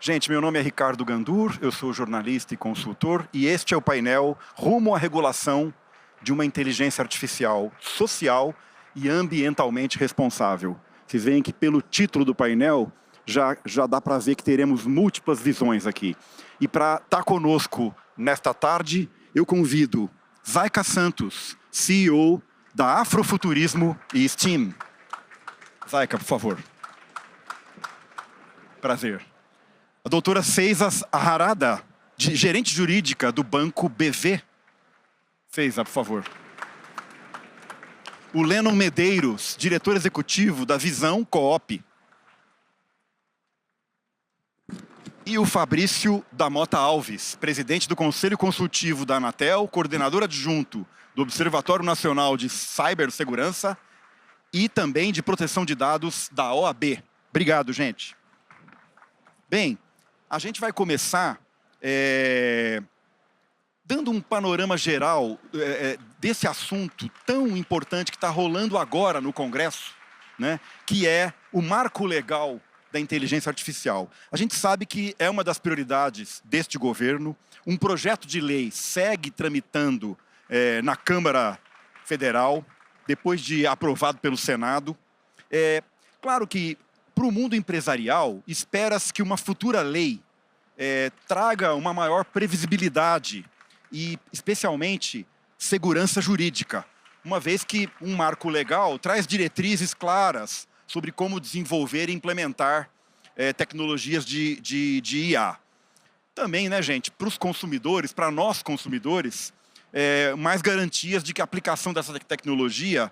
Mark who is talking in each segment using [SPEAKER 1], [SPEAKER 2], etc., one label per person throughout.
[SPEAKER 1] Gente, meu nome é Ricardo Gandur, eu sou jornalista e consultor, e este é o painel Rumo à Regulação de uma Inteligência Artificial Social e Ambientalmente Responsável. Vocês veem que pelo título do painel já dá para ver que teremos múltiplas visões aqui. E para estar conosco nesta tarde, eu convido Zaika Santos, CEO da Afrofuturismo e STEAM. Zaika, por favor. Prazer. A doutora Seiza Harada, gerente jurídica do Banco BV. Seiza, por favor. O Lennon Medeiros, diretor executivo da Visão Coop. E o Fabrício da Mota Alves, presidente do Conselho Consultivo da Anatel, coordenador adjunto do Observatório Nacional de Cibersegurança e também de Proteção de Dados da OAB. Obrigado, gente. Bem, a gente vai começar dando um panorama geral desse assunto tão importante que está rolando agora no Congresso, né, que é o marco legal da inteligência artificial. A gente sabe que é uma das prioridades deste governo. Um projeto de lei segue tramitando na Câmara Federal, depois de aprovado pelo Senado. Claro que, para o mundo empresarial, espera-se que uma futura lei traga uma maior previsibilidade e, especialmente, segurança jurídica, uma vez que um marco legal traz diretrizes claras sobre como desenvolver e implementar tecnologias de IA. Também, né, gente, para os consumidores, para nós consumidores, mais garantias de que a aplicação dessa tecnologia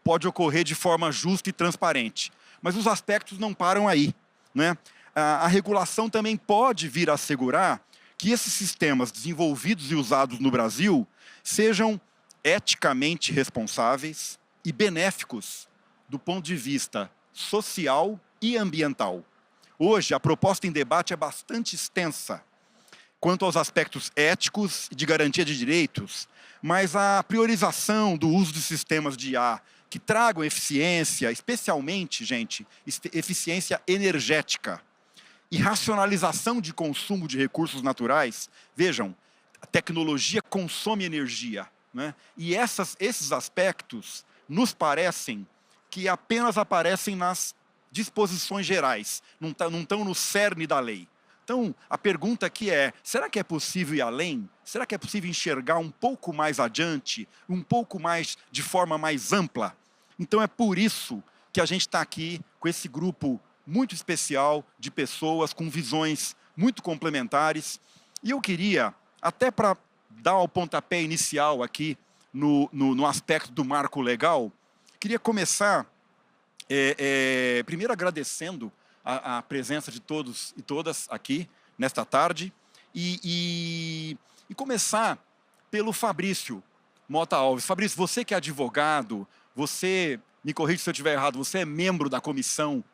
[SPEAKER 1] pode ocorrer de forma justa e transparente. Mas os aspectos não param aí, né? A regulação também pode vir a assegurar que esses sistemas desenvolvidos e usados no Brasil sejam eticamente responsáveis e benéficos do ponto de vista social e ambiental. Hoje, a proposta em debate é bastante extensa quanto aos aspectos éticos e de garantia de direitos, mas a priorização do uso de sistemas de IA que tragam eficiência, especialmente, gente, eficiência energética e racionalização de consumo de recursos naturais. Vejam, a tecnologia consome energia, né? E esses aspectos nos parecem que apenas aparecem nas disposições gerais, não estão no cerne da lei. Então, a pergunta aqui é, será que é possível ir além? Será que é possível enxergar um pouco mais adiante, um pouco mais, de forma mais ampla? Então, é por isso que a gente está aqui com esse grupo muito especial de pessoas com visões muito complementares. E eu queria, até para dar o pontapé inicial aqui no aspecto do marco legal, queria começar primeiro agradecendo a presença de todos e todas aqui nesta tarde e começar pelo Fabrício Mota Alves. Fabrício, você que é advogado, você, me corrija se eu estiver errado, você é membro da comissão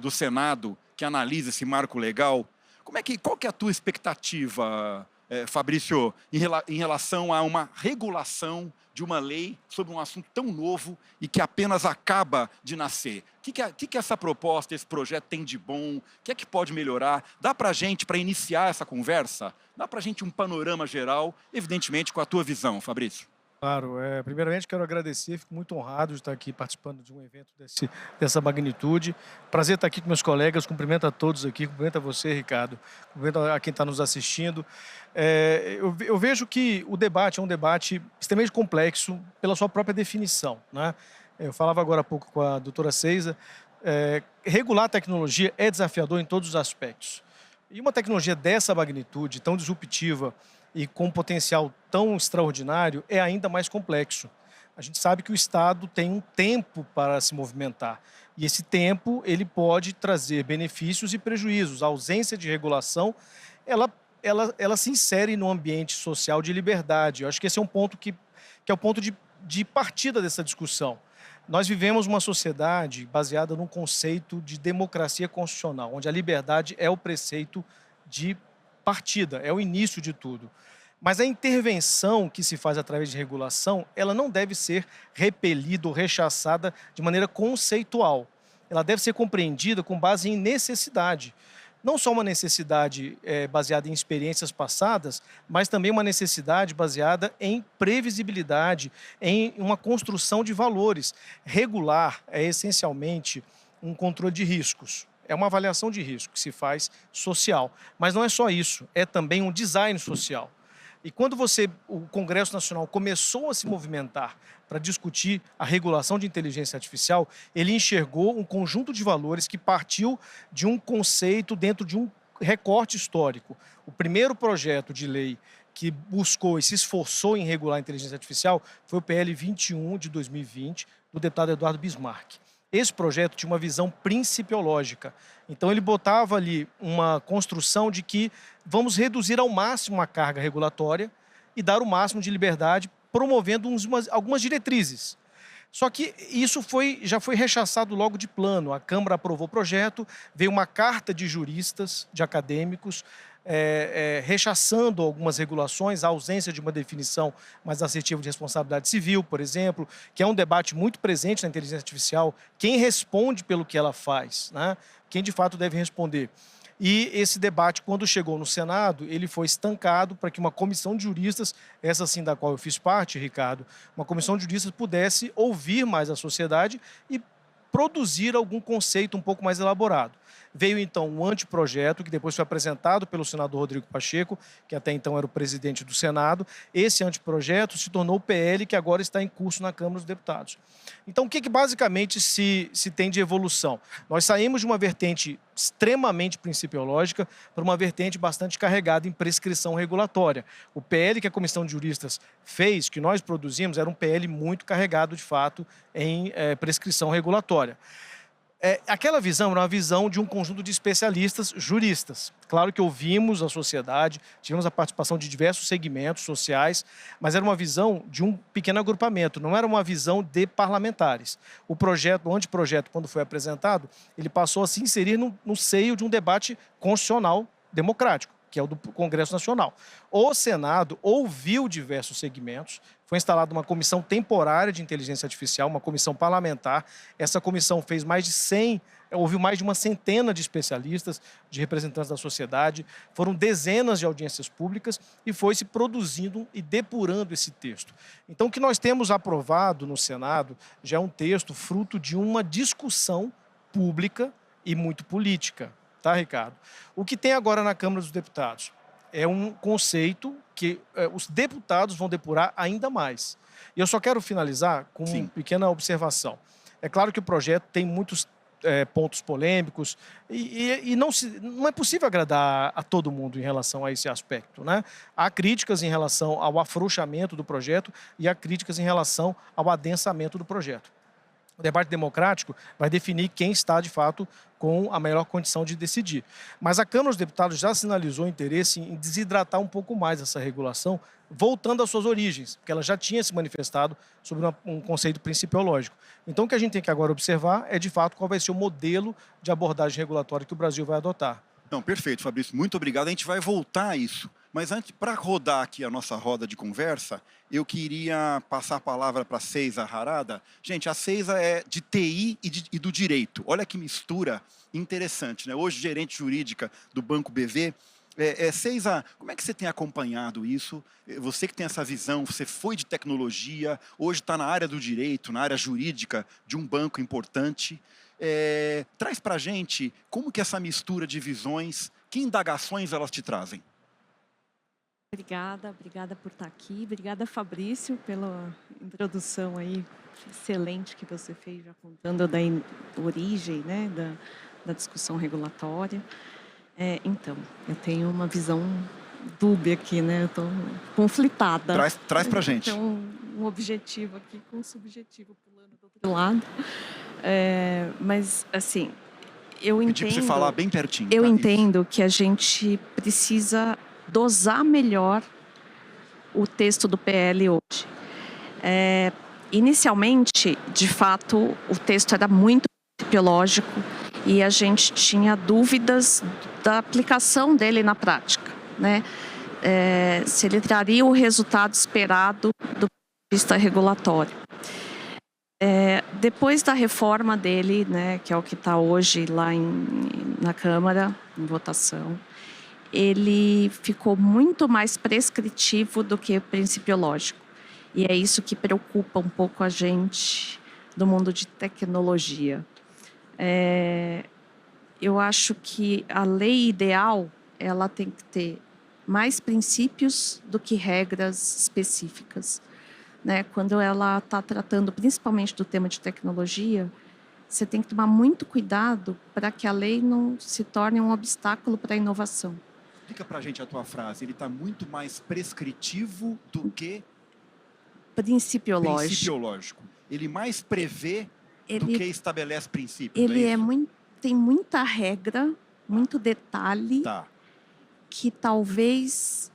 [SPEAKER 1] do Senado que analisa esse marco legal. Qual que é a tua expectativa, Fabrício, em relação a uma regulação de uma lei sobre um assunto tão novo e que apenas acaba de nascer? O que essa proposta, esse projeto tem de bom? O que é que pode melhorar? Dá para a gente, para iniciar essa conversa, dá para a gente um panorama geral, evidentemente com a tua visão, Fabrício.
[SPEAKER 2] Claro, primeiramente quero agradecer, fico muito honrado de estar aqui participando de um evento dessa magnitude. Prazer estar aqui com meus colegas, cumprimento a todos aqui, cumprimento a você, Ricardo, cumprimento a quem está nos assistindo. Eu vejo que o debate é um debate extremamente complexo pela sua própria definição, né? Eu falava agora há pouco com a doutora Seiza, regular a tecnologia é desafiador em todos os aspectos. E uma tecnologia dessa magnitude, tão disruptiva, e com um potencial tão extraordinário, é ainda mais complexo. A gente sabe que o Estado tem um tempo para se movimentar. E esse tempo ele pode trazer benefícios e prejuízos. A ausência de regulação, ela se insere num ambiente social de liberdade. Eu acho que esse é um ponto que é o ponto de partida dessa discussão. Nós vivemos uma sociedade baseada num conceito de democracia constitucional, onde a liberdade é o preceito de partida, é o início de tudo. Mas a intervenção que se faz através de regulação, ela não deve ser repelida ou rechaçada de maneira conceitual. Ela deve ser compreendida com base em necessidade. não só uma necessidade baseada em experiências passadas, mas também uma necessidade baseada em previsibilidade, em uma construção de valores. Regular é essencialmente um controle de riscos. É uma avaliação de risco que se faz social. Mas não é só isso, é também um design social. E quando o Congresso Nacional começou a se movimentar para discutir a regulação de inteligência artificial, ele enxergou um conjunto de valores que partiu de um conceito dentro de um recorte histórico. O primeiro projeto de lei que buscou e se esforçou em regular a inteligência artificial foi o PL 21 de 2020, do deputado Eduardo Bismarck. Esse projeto tinha uma visão principiológica. Então, ele botava ali uma construção de que vamos reduzir ao máximo a carga regulatória e dar o máximo de liberdade, promovendo algumas diretrizes. Só que isso já foi rechaçado logo de plano. A Câmara aprovou o projeto, veio uma carta de juristas, de acadêmicos, rechaçando algumas regulações, a ausência de uma definição mais assertiva de responsabilidade civil, por exemplo, que é um debate muito presente na inteligência artificial. Quem responde pelo que ela faz, né? Quem de fato deve responder. E esse debate, quando chegou no Senado, ele foi estancado para que uma comissão de juristas, essa sim da qual eu fiz parte, Ricardo, uma comissão de juristas pudesse ouvir mais a sociedade e produzir algum conceito um pouco mais elaborado. Veio, então, um anteprojeto, que depois foi apresentado pelo senador Rodrigo Pacheco, que até então era o presidente do Senado. Esse anteprojeto se tornou o PL, que agora está em curso na Câmara dos Deputados. Então, o que basicamente se tem de evolução? Nós saímos de uma vertente extremamente principiológica para uma vertente bastante carregada em prescrição regulatória. O PL que a Comissão de Juristas fez, que nós produzimos, era um PL muito carregado, de fato, em prescrição regulatória. Aquela visão era uma visão de um conjunto de especialistas juristas. Claro que ouvimos a sociedade, tivemos a participação de diversos segmentos sociais, mas era uma visão de um pequeno agrupamento, não era uma visão de parlamentares. O anteprojeto, quando foi apresentado, ele passou a se inserir no seio de um debate constitucional democrático, que é o do Congresso Nacional. O Senado ouviu diversos segmentos, foi instalada uma comissão temporária de inteligência artificial, uma comissão parlamentar. Essa comissão fez ouviu mais de uma centena de especialistas, de representantes da sociedade, foram dezenas de audiências públicas e foi se produzindo e depurando esse texto. Então, o que nós temos aprovado no Senado já é um texto fruto de uma discussão pública e muito política. Tá, Ricardo? O que tem agora na Câmara dos Deputados é um conceito que os deputados vão depurar ainda mais. E eu só quero finalizar com uma pequena observação. É claro que o projeto tem muitos pontos polêmicos e não é possível agradar a todo mundo em relação a esse aspecto, né? Há críticas em relação ao afrouxamento do projeto e há críticas em relação ao adensamento do projeto. O debate democrático vai definir quem está, de fato, com a melhor condição de decidir. Mas a Câmara dos Deputados já sinalizou interesse em desidratar um pouco mais essa regulação, voltando às suas origens, porque ela já tinha se manifestado sobre um conceito principiológico. Então, o que a gente tem que agora observar é, de fato, qual vai ser o modelo de abordagem regulatória que o Brasil vai adotar.
[SPEAKER 1] Não, perfeito, Fabrício. Muito obrigado. A gente vai voltar a isso. Mas antes, para rodar aqui a nossa roda de conversa, eu queria passar a palavra para a Seiza Harada. Gente, a Seiza é de TI e do direito. Olha que mistura interessante, né? Hoje, gerente jurídica do Banco BV. Seiza, como é que você tem acompanhado isso? Você que tem essa visão, você foi de tecnologia, hoje está na área do direito, na área jurídica de um banco importante. Traz para a gente como que essa mistura de visões, que indagações elas te trazem?
[SPEAKER 3] Obrigada por estar aqui. Obrigada, Fabrício, pela introdução aí excelente que você fez, já contando da origem, né, da discussão regulatória. Então, eu tenho uma visão dúbia aqui, né? Eu estou conflitada.
[SPEAKER 1] Traz para a gente.
[SPEAKER 3] Então, um objetivo aqui com um subjetivo pulando do outro lado. Mas, assim, eu entendo...
[SPEAKER 1] Pedir para você falar bem pertinho.
[SPEAKER 3] Eu entendo que a gente precisa dosar melhor o texto do PL hoje. Inicialmente, de fato, o texto era muito biológico e a gente tinha dúvidas da aplicação dele na prática, né? Se ele traria o resultado esperado do ponto de vista regulatório. Depois da reforma dele, né, que é o que está hoje lá na Câmara, em votação, ele ficou muito mais prescritivo do que principiológico. E é isso que preocupa um pouco a gente do mundo de tecnologia. Eu acho que a lei ideal, ela tem que ter mais princípios do que regras específicas. Né? Quando ela está tratando principalmente do tema de tecnologia, você tem que tomar muito cuidado para que a lei não se torne um obstáculo para a inovação.
[SPEAKER 1] Explica para a gente a tua frase. Ele está muito mais prescritivo do que
[SPEAKER 3] principiológico.
[SPEAKER 1] Ele mais prevê do que estabelece princípios.
[SPEAKER 3] Ele tem muita regra, muito detalhe, que talvez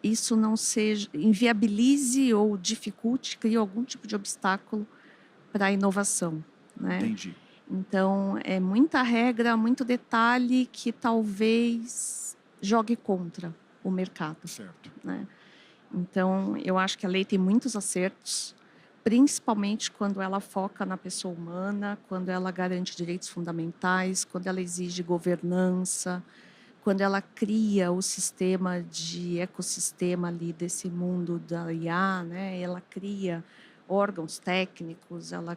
[SPEAKER 3] isso não seja, inviabilize ou dificulte, crie algum tipo de obstáculo para a inovação. Né?
[SPEAKER 1] Entendi.
[SPEAKER 3] Então, é muita regra, muito detalhe que talvez jogue contra o mercado.
[SPEAKER 1] Certo.
[SPEAKER 3] Né? Então, eu acho que a lei tem muitos acertos, principalmente quando ela foca na pessoa humana, quando ela garante direitos fundamentais, quando ela exige governança, quando ela cria o sistema de ecossistema ali desse mundo da IA, né? Ela cria órgãos técnicos, ela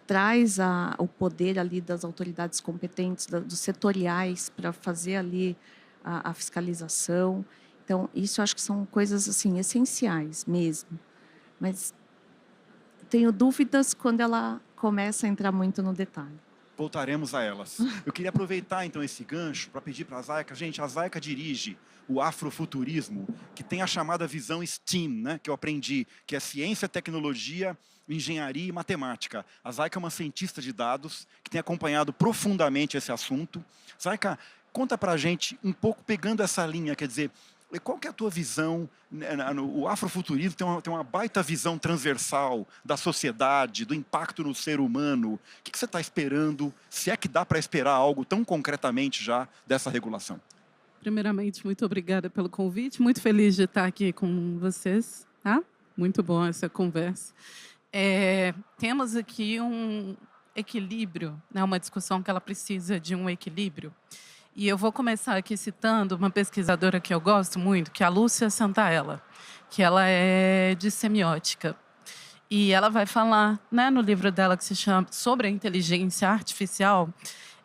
[SPEAKER 3] traz o poder ali das autoridades competentes, dos setoriais, para fazer ali a fiscalização. Então, isso eu acho que são coisas assim, essenciais mesmo. Mas tenho dúvidas quando ela começa a entrar muito no detalhe.
[SPEAKER 1] Voltaremos a elas. Eu queria aproveitar, então, esse gancho para pedir para a Zaika. Gente, a Zaika dirige o afrofuturismo, que tem a chamada visão STEAM, né, que eu aprendi, que é ciência, tecnologia, engenharia e matemática. A Zaika é uma cientista de dados que tem acompanhado profundamente esse assunto. Zaika, conta para a gente um pouco, pegando essa linha, quer dizer, qual que é a tua visão? O afrofuturismo tem uma baita visão transversal da sociedade, do impacto no ser humano. O que você está esperando? Se é que dá para esperar algo tão concretamente já dessa regulação?
[SPEAKER 4] Primeiramente, muito obrigada pelo convite. Muito feliz de estar aqui com vocês. Tá? Muito bom essa conversa. Temos aqui um equilíbrio, né? Uma discussão que ela precisa de um equilíbrio. E eu vou começar aqui citando uma pesquisadora que eu gosto muito, que é a Lúcia Santaella, que ela é de semiótica. E ela vai falar, né, no livro dela que se chama Sobre a Inteligência Artificial,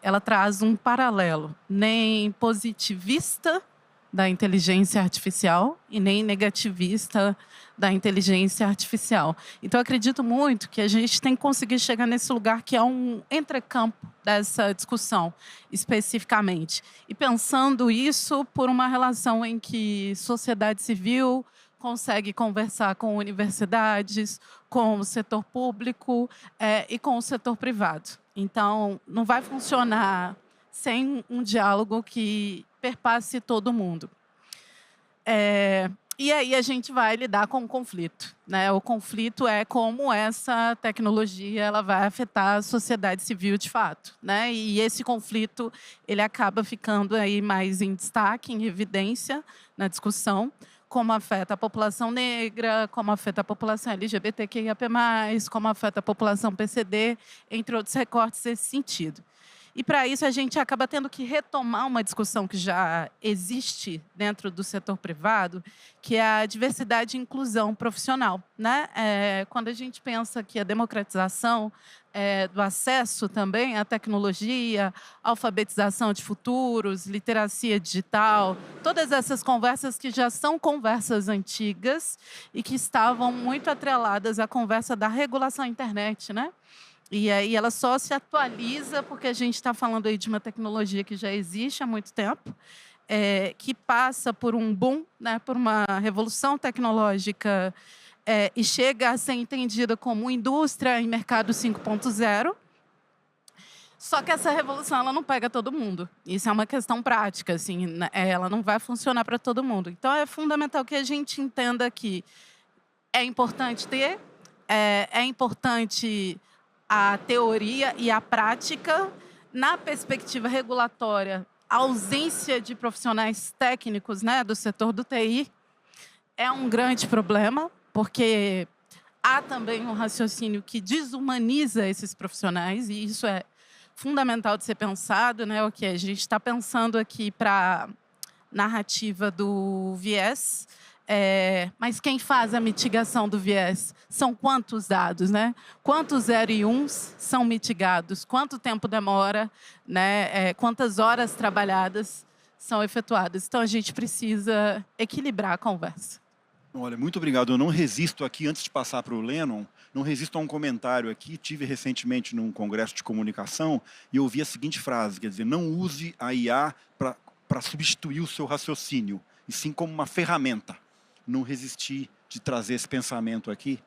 [SPEAKER 4] ela traz um paralelo, nem positivista da inteligência artificial e nem negativista da inteligência artificial. Então, eu acredito muito que a gente tem que conseguir chegar nesse lugar que é um entrecampo dessa discussão, especificamente. E pensando isso por uma relação em que sociedade civil consegue conversar com universidades, com o setor público e com o setor privado. Então, não vai funcionar sem um diálogo que perpasse todo mundo. E aí a gente vai lidar com o conflito. Né? O conflito é como essa tecnologia ela vai afetar a sociedade civil de fato. Né? E esse conflito ele acaba ficando aí mais em destaque, em evidência na discussão, como afeta a população negra, como afeta a população LGBTQIAP+, como afeta a população PCD, entre outros recortes nesse sentido. E, para isso, a gente acaba tendo que retomar uma discussão que já existe dentro do setor privado, que é a diversidade e inclusão profissional. Né? Quando a gente pensa que a democratização do acesso também à tecnologia, alfabetização de futuros, literacia digital, todas essas conversas que já são conversas antigas e que estavam muito atreladas à conversa da regulação da internet, né? E aí ela só se atualiza porque a gente está falando aí de uma tecnologia que já existe há muito tempo, que passa por um boom, né, por uma revolução tecnológica e chega a ser entendida como indústria e mercado 5.0. Só que essa revolução ela não pega todo mundo. Isso é uma questão prática, assim, ela não vai funcionar para todo mundo. Então é fundamental que a gente entenda que é importante ter, é importante a teoria e a prática. Na perspectiva regulatória, a ausência de profissionais técnicos, né, do setor do TI é um grande problema, porque há também um raciocínio que desumaniza esses profissionais, e isso é fundamental de ser pensado, né? O que a gente está pensando aqui para narrativa do viés, mas quem faz a mitigação do viés? São quantos dados, né? Quantos 0 e 1 são mitigados? Quanto tempo demora, né? Quantas horas trabalhadas são efetuadas? Então, a gente precisa equilibrar a conversa.
[SPEAKER 1] Olha, muito obrigado. Eu não resisto aqui, antes de passar para o Lennon, não resisto a um comentário aqui. Tive recentemente num congresso de comunicação e ouvi a seguinte frase, quer dizer, não use a IA para substituir o seu raciocínio, e sim como uma ferramenta. Não resisti de trazer esse pensamento aqui,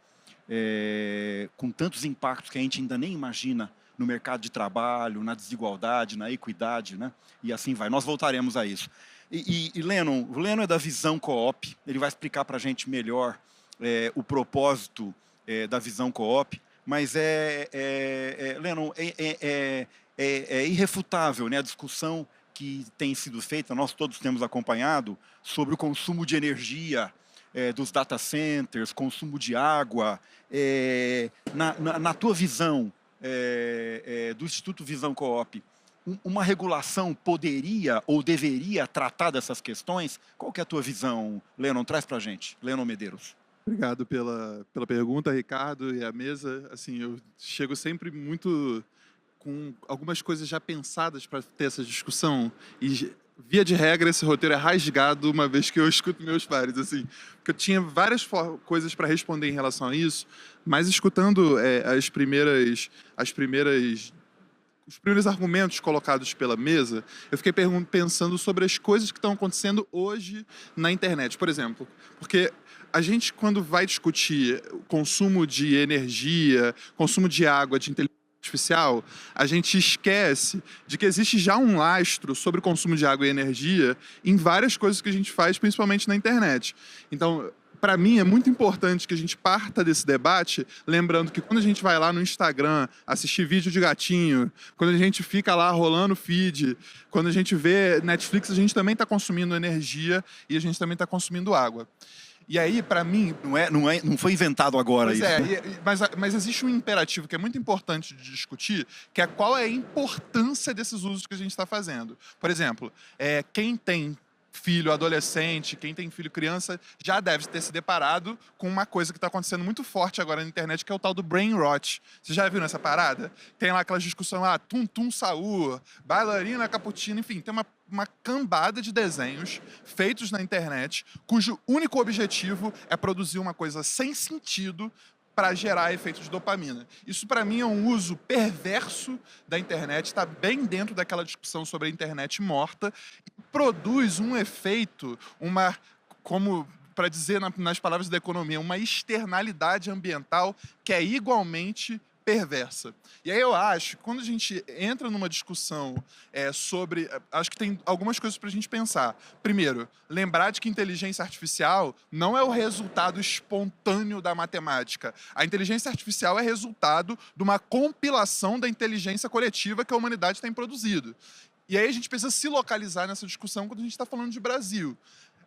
[SPEAKER 1] com tantos impactos que a gente ainda nem imagina no mercado de trabalho, na desigualdade, na equidade, né? E assim vai. Nós voltaremos a isso. E Lennon, o Lennon é da Visão Coop, ele vai explicar para a gente melhor o propósito da Visão Coop, mas Lennon, é irrefutável, né, a discussão que tem sido feita, nós todos temos acompanhado, sobre o consumo de energia dos data centers, consumo de água. Na tua visão, do Instituto Visão Coop, uma regulação poderia ou deveria tratar dessas questões? Qual que é a tua visão, Lennon? Traz para a gente, Lennon Medeiros.
[SPEAKER 5] Obrigado pela pergunta, Ricardo, e a mesa. Assim, eu chego sempre muito com algumas coisas já pensadas para ter essa discussão, e via de regra esse roteiro é rasgado uma vez que eu escuto meus pares, assim, porque eu tinha várias coisas para responder em relação a isso, mas escutando os primeiros argumentos colocados pela mesa, eu fiquei pensando sobre as coisas que estão acontecendo hoje na internet, por exemplo, porque a gente, quando vai discutir consumo de energia, consumo de água, de inteligência artificial, a gente esquece de que existe já um lastro sobre o consumo de água e energia em várias coisas que a gente faz, principalmente na internet. Então, para mim, é muito importante que a gente parta desse debate, lembrando que quando a gente vai lá no Instagram assistir vídeo de gatinho, quando a gente fica lá rolando feed, quando a gente vê Netflix, a gente também está consumindo energia e a gente também está consumindo água. E aí, para mim...
[SPEAKER 1] Não foi inventado agora isso.
[SPEAKER 5] Mas existe um imperativo que é muito importante de discutir, que é qual é a importância desses usos que a gente está fazendo. Por exemplo, quem tem filho adolescente, quem tem filho criança, já deve ter se deparado com uma coisa que está acontecendo muito forte agora na internet, que é o tal do brain rot. Você já viu nessa parada? Tem lá aquelas discussões lá, Tum Tum Saúl, bailarina cappuccino, enfim, tem uma cambada de desenhos feitos na internet, cujo único objetivo é produzir uma coisa sem sentido para gerar efeito de dopamina. Isso, para mim, é um uso perverso da internet, está bem dentro daquela discussão sobre a internet morta, e produz um efeito, como para dizer nas palavras da economia, uma externalidade ambiental que é igualmente perversa. E aí eu acho que quando a gente entra numa discussão sobre... Acho que tem algumas coisas para a gente pensar. Primeiro, lembrar de que inteligência artificial não é o resultado espontâneo da matemática. A inteligência artificial é resultado de uma compilação da inteligência coletiva que a humanidade tem produzido. E aí a gente precisa se localizar nessa discussão quando a gente está falando de Brasil.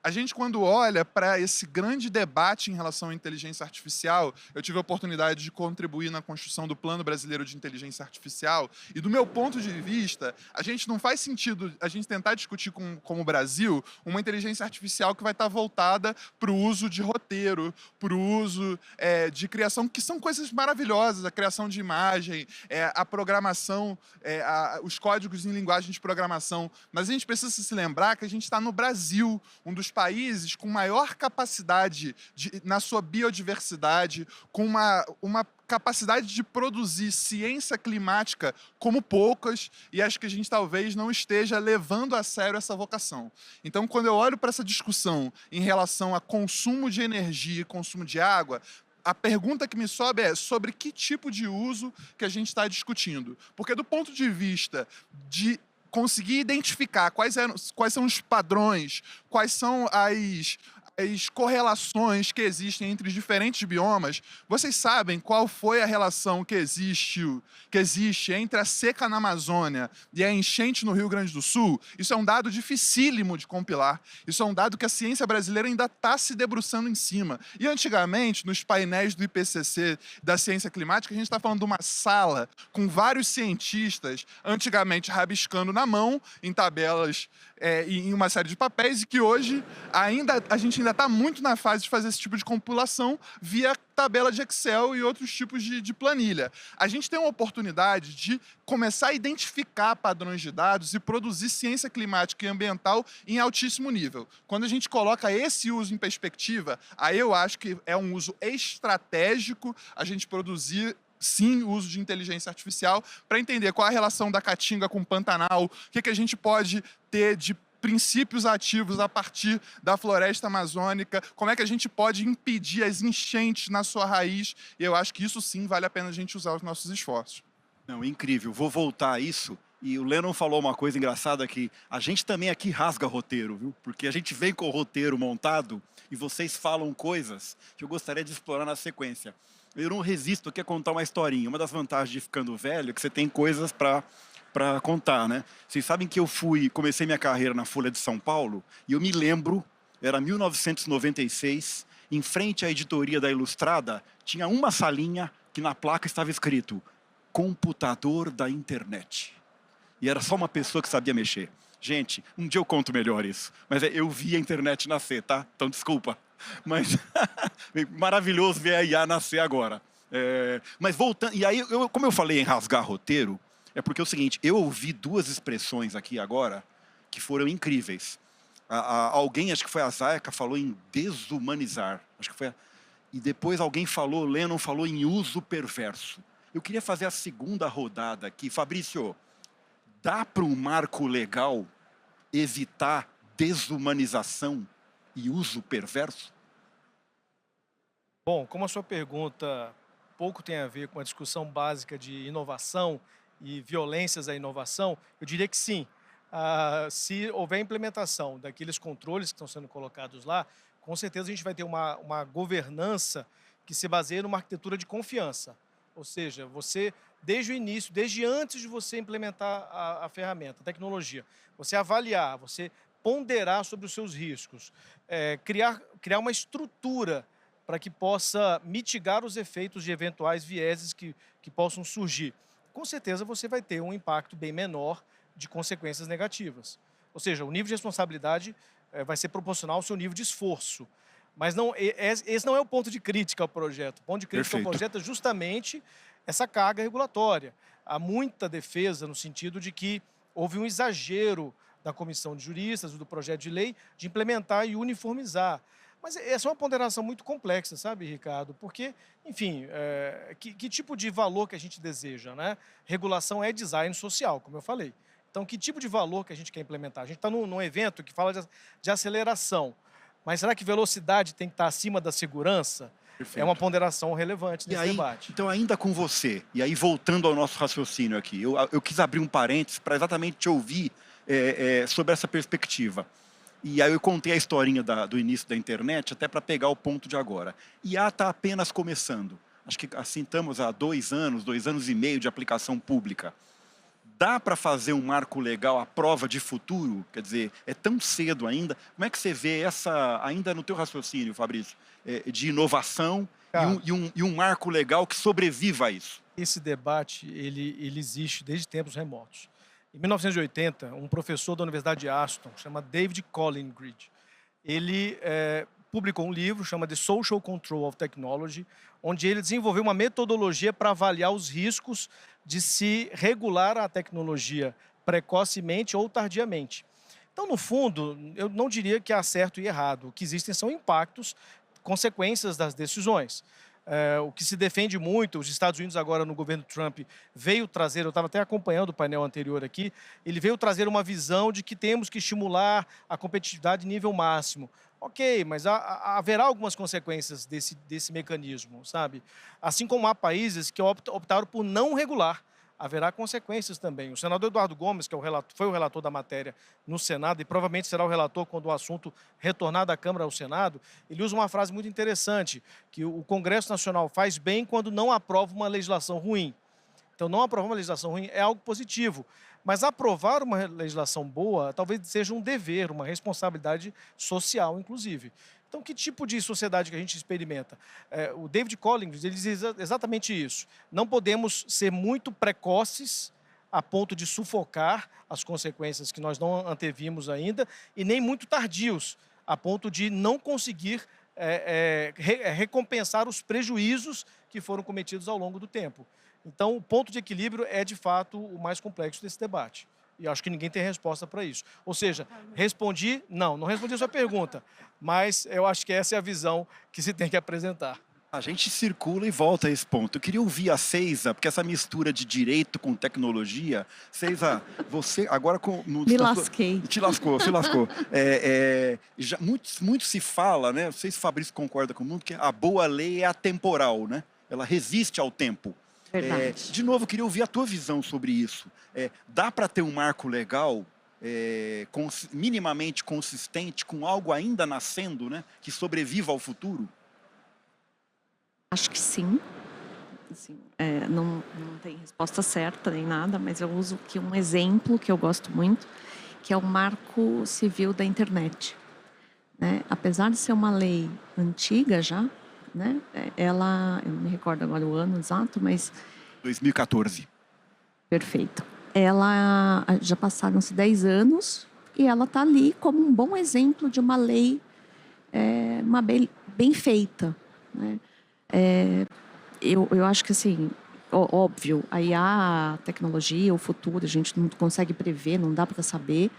[SPEAKER 5] A gente, quando olha para esse grande debate em relação à inteligência artificial, eu tive a oportunidade de contribuir na construção do Plano Brasileiro de Inteligência Artificial, e do meu ponto de vista, a gente não faz sentido a gente tentar discutir como o Brasil uma inteligência artificial que vai estar voltada para o uso de roteiro, para o uso de criação, que são coisas maravilhosas, a criação de imagem, a programação, os códigos em linguagem de programação, mas a gente precisa se lembrar que a gente está no Brasil, um dos países com maior capacidade na sua biodiversidade, com uma capacidade de produzir ciência climática como poucas, e acho que a gente talvez não esteja levando a sério essa vocação. Então, quando eu olho para essa discussão em relação a consumo de energia e consumo de água, a pergunta que me sobe é sobre que tipo de uso que a gente está discutindo. Porque do ponto de vista de conseguir identificar quais são os padrões, quais são as correlações que existem entre os diferentes biomas. Vocês sabem qual foi a relação que existe entre a seca na Amazônia e a enchente no Rio Grande do Sul? Isso é um dado dificílimo de compilar. Isso é um dado que a ciência brasileira ainda está se debruçando em cima. E antigamente, nos painéis do IPCC da ciência climática, a gente está falando de uma sala com vários cientistas, antigamente rabiscando na mão, em tabelas, em uma série de papéis, e que hoje a gente ainda está muito na fase de fazer esse tipo de compilação via tabela de Excel e outros tipos de planilha. A gente tem uma oportunidade de começar a identificar padrões de dados e produzir ciência climática e ambiental em altíssimo nível. Quando a gente coloca esse uso em perspectiva, aí eu acho que é um uso estratégico a gente produzir sim, o uso de inteligência artificial para entender qual é a relação da Caatinga com o Pantanal, o que a gente pode ter de princípios ativos a partir da floresta amazônica, como é que a gente pode impedir as enchentes na sua raiz, e eu acho que isso sim vale a pena a gente usar os nossos esforços.
[SPEAKER 1] Não, incrível. Vou voltar a isso. E o Lennon falou uma coisa engraçada que a gente também aqui rasga roteiro, viu? Porque a gente vem com o roteiro montado e vocês falam coisas que eu gostaria de explorar na sequência. Eu não resisto aqui a contar uma historinha. Uma das vantagens de ficando velho é que você tem coisas para contar, né? Vocês sabem que comecei minha carreira na Folha de São Paulo e eu me lembro, era 1996, em frente à editoria da Ilustrada, tinha uma salinha que na placa estava escrito computador da internet. E era só uma pessoa que sabia mexer. Gente, um dia eu conto melhor isso. Mas eu vi a internet nascer, tá? Então desculpa. Mas maravilhoso ver a IA nascer agora. Mas voltando, e aí, como eu falei em rasgar roteiro, é porque é o seguinte, eu ouvi duas expressões aqui agora que foram incríveis. Alguém, acho que foi a Zayaka, falou em desumanizar. Acho que foi. E depois alguém falou, Lennon falou em uso perverso. Eu queria fazer a segunda rodada aqui. Fabrício, dá para um marco legal evitar desumanização e uso perverso?
[SPEAKER 2] Bom, como a sua pergunta pouco tem a ver com a discussão básica de inovação e violências à inovação, eu diria que sim. Se houver implementação daqueles controles que estão sendo colocados lá, com certeza a gente vai ter uma governança que se baseia numa arquitetura de confiança. Ou seja, você, desde o início, desde antes de você implementar a ferramenta, a tecnologia, você avaliar, você ponderar sobre os seus riscos, criar uma estrutura para que possa mitigar os efeitos de eventuais vieses que possam surgir. Com certeza você vai ter um impacto bem menor de consequências negativas. Ou seja, o nível de responsabilidade vai ser proporcional ao seu nível de esforço. Mas esse não é o ponto de crítica ao projeto. O ponto de crítica ao projeto é justamente essa carga regulatória. Há muita defesa no sentido de que houve um exagero da comissão de juristas, do projeto de lei, de implementar e uniformizar. Mas essa é uma ponderação muito complexa, sabe, Ricardo? Porque, enfim, que tipo de valor que a gente deseja, né? Regulação é design social, como eu falei. Então, que tipo de valor que a gente quer implementar? A gente está num evento que fala de aceleração. Mas será que velocidade tem que estar acima da segurança? Perfeito. É uma ponderação relevante nesse debate.
[SPEAKER 1] Então, ainda com você, e aí voltando ao nosso raciocínio aqui, eu quis abrir um parênteses para exatamente te ouvir sobre essa perspectiva. E aí eu contei a historinha do início da internet até para pegar o ponto de agora. IA está apenas começando. Acho que assim estamos há 2 anos e meio de aplicação pública. Dá para fazer um marco legal à prova de futuro? Quer dizer, é tão cedo ainda. Como é que você vê ainda no teu raciocínio, Fabrício, de inovação e um marco legal que sobreviva a isso?
[SPEAKER 2] Esse debate ele existe desde tempos remotos. Em 1980, um professor da Universidade de Aston, chama David Collingridge, ele publicou um livro, chama The Social Control of Technology, onde ele desenvolveu uma metodologia para avaliar os riscos de se regular a tecnologia precocemente ou tardiamente. Então, no fundo, eu não diria que há certo e errado. O que existem são impactos, consequências das decisões. O que se defende muito, os Estados Unidos agora no governo Trump veio trazer, eu estava até acompanhando o painel anterior aqui, ele veio trazer uma visão de que temos que estimular a competitividade em nível máximo. Ok, mas haverá algumas consequências desse mecanismo, sabe? Assim como há países que optaram por não regular haverá consequências também. O senador Eduardo Gomes, que foi o relator da matéria no Senado e provavelmente será o relator quando o assunto retornar da Câmara ao Senado, ele usa uma frase muito interessante, que o Congresso Nacional faz bem quando não aprova uma legislação ruim. Então, não aprovar uma legislação ruim é algo positivo. Mas aprovar uma legislação boa talvez seja um dever, uma responsabilidade social, inclusive. Então, que tipo de sociedade que a gente experimenta? O David Collins ele diz exatamente isso. Não podemos ser muito precoces a ponto de sufocar as consequências que nós não antevimos ainda e nem muito tardios a ponto de não conseguir recompensar os prejuízos que foram cometidos ao longo do tempo. Então, o ponto de equilíbrio é, de fato, o mais complexo desse debate. E acho que ninguém tem resposta para isso. Ou seja, respondi? Não respondi a sua pergunta. Mas eu acho que essa é a visão que se tem que apresentar.
[SPEAKER 1] A gente circula e volta a esse ponto. Eu queria ouvir a Ceiza, porque essa mistura de direito com tecnologia... Ceiza, você agora...
[SPEAKER 3] Me lasquei.
[SPEAKER 1] Te lascou, se lascou. Muito se fala, né? Não sei se o Fabrício concorda comigo, que a boa lei é atemporal, né? Ela resiste ao tempo. De novo, eu queria ouvir a tua visão sobre isso. Dá para ter um marco legal minimamente consistente com algo ainda nascendo, né, que sobreviva ao futuro?
[SPEAKER 3] Acho que sim. Assim, não tem resposta certa nem nada, mas eu uso aqui um exemplo que eu gosto muito, que é o Marco Civil da Internet. Né? Apesar de ser uma lei antiga já, né? Eu não me recordo agora o ano exato, mas...
[SPEAKER 1] 2014.
[SPEAKER 3] Perfeito. Ela já passaram-se 10 anos e ela está ali como um bom exemplo de uma lei bem feita. Né? Eu acho que, assim, óbvio, a IA, a tecnologia, o futuro, a gente não consegue prever, não dá para saber,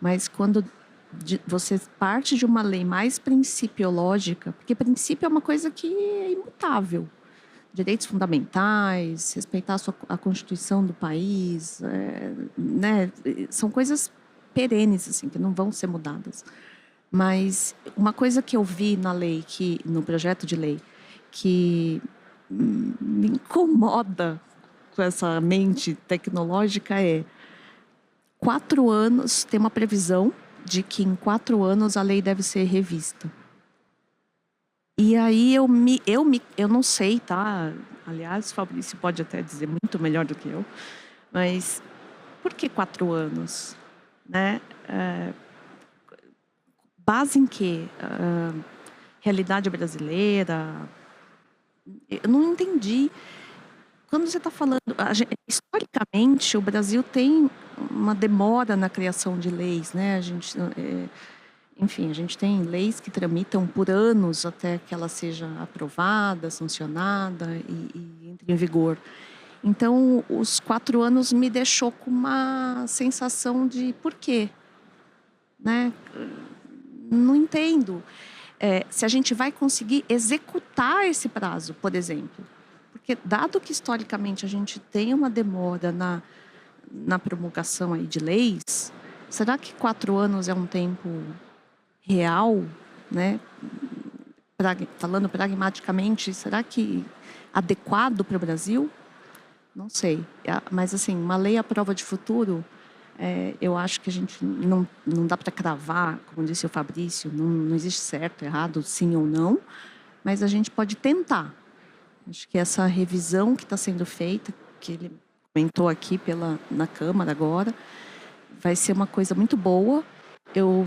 [SPEAKER 3] mas quando você parte de uma lei mais principiológica, porque princípio é uma coisa que é imutável, direitos fundamentais, respeitar a Constituição do país, né? São coisas perenes, assim, que não vão ser mudadas. Mas uma coisa que eu vi na lei, no projeto de lei, que me incomoda com essa mente tecnológica 4 anos, tem uma previsão de que em 4 anos a lei deve ser revista. E aí eu não sei, tá? Aliás, o Fabrício pode até dizer muito melhor do que eu, mas por que 4 anos? Né? Base em quê? Realidade brasileira? Eu não entendi. Quando você está falando... historicamente, o Brasil tem uma demora na criação de leis, né? Enfim, a gente tem leis que tramitam por anos até que ela seja aprovada, sancionada e entre em vigor. Então, os 4 anos me deixou com uma sensação de por quê? Né? Não entendo. Se a gente vai conseguir executar esse prazo, por exemplo. Porque, dado que historicamente a gente tem uma demora na promulgação aí de leis, será que 4 anos é um tempo real, né? Falando pragmaticamente, será que adequado para o Brasil? Não sei. Mas, assim, uma lei à prova de futuro, eu acho que a gente não dá para cravar, como disse o Fabrício, não existe certo, errado, sim ou não, mas a gente pode tentar. Acho que essa revisão que está sendo feita, que ele comentou aqui na Câmara agora, vai ser uma coisa muito boa. Eu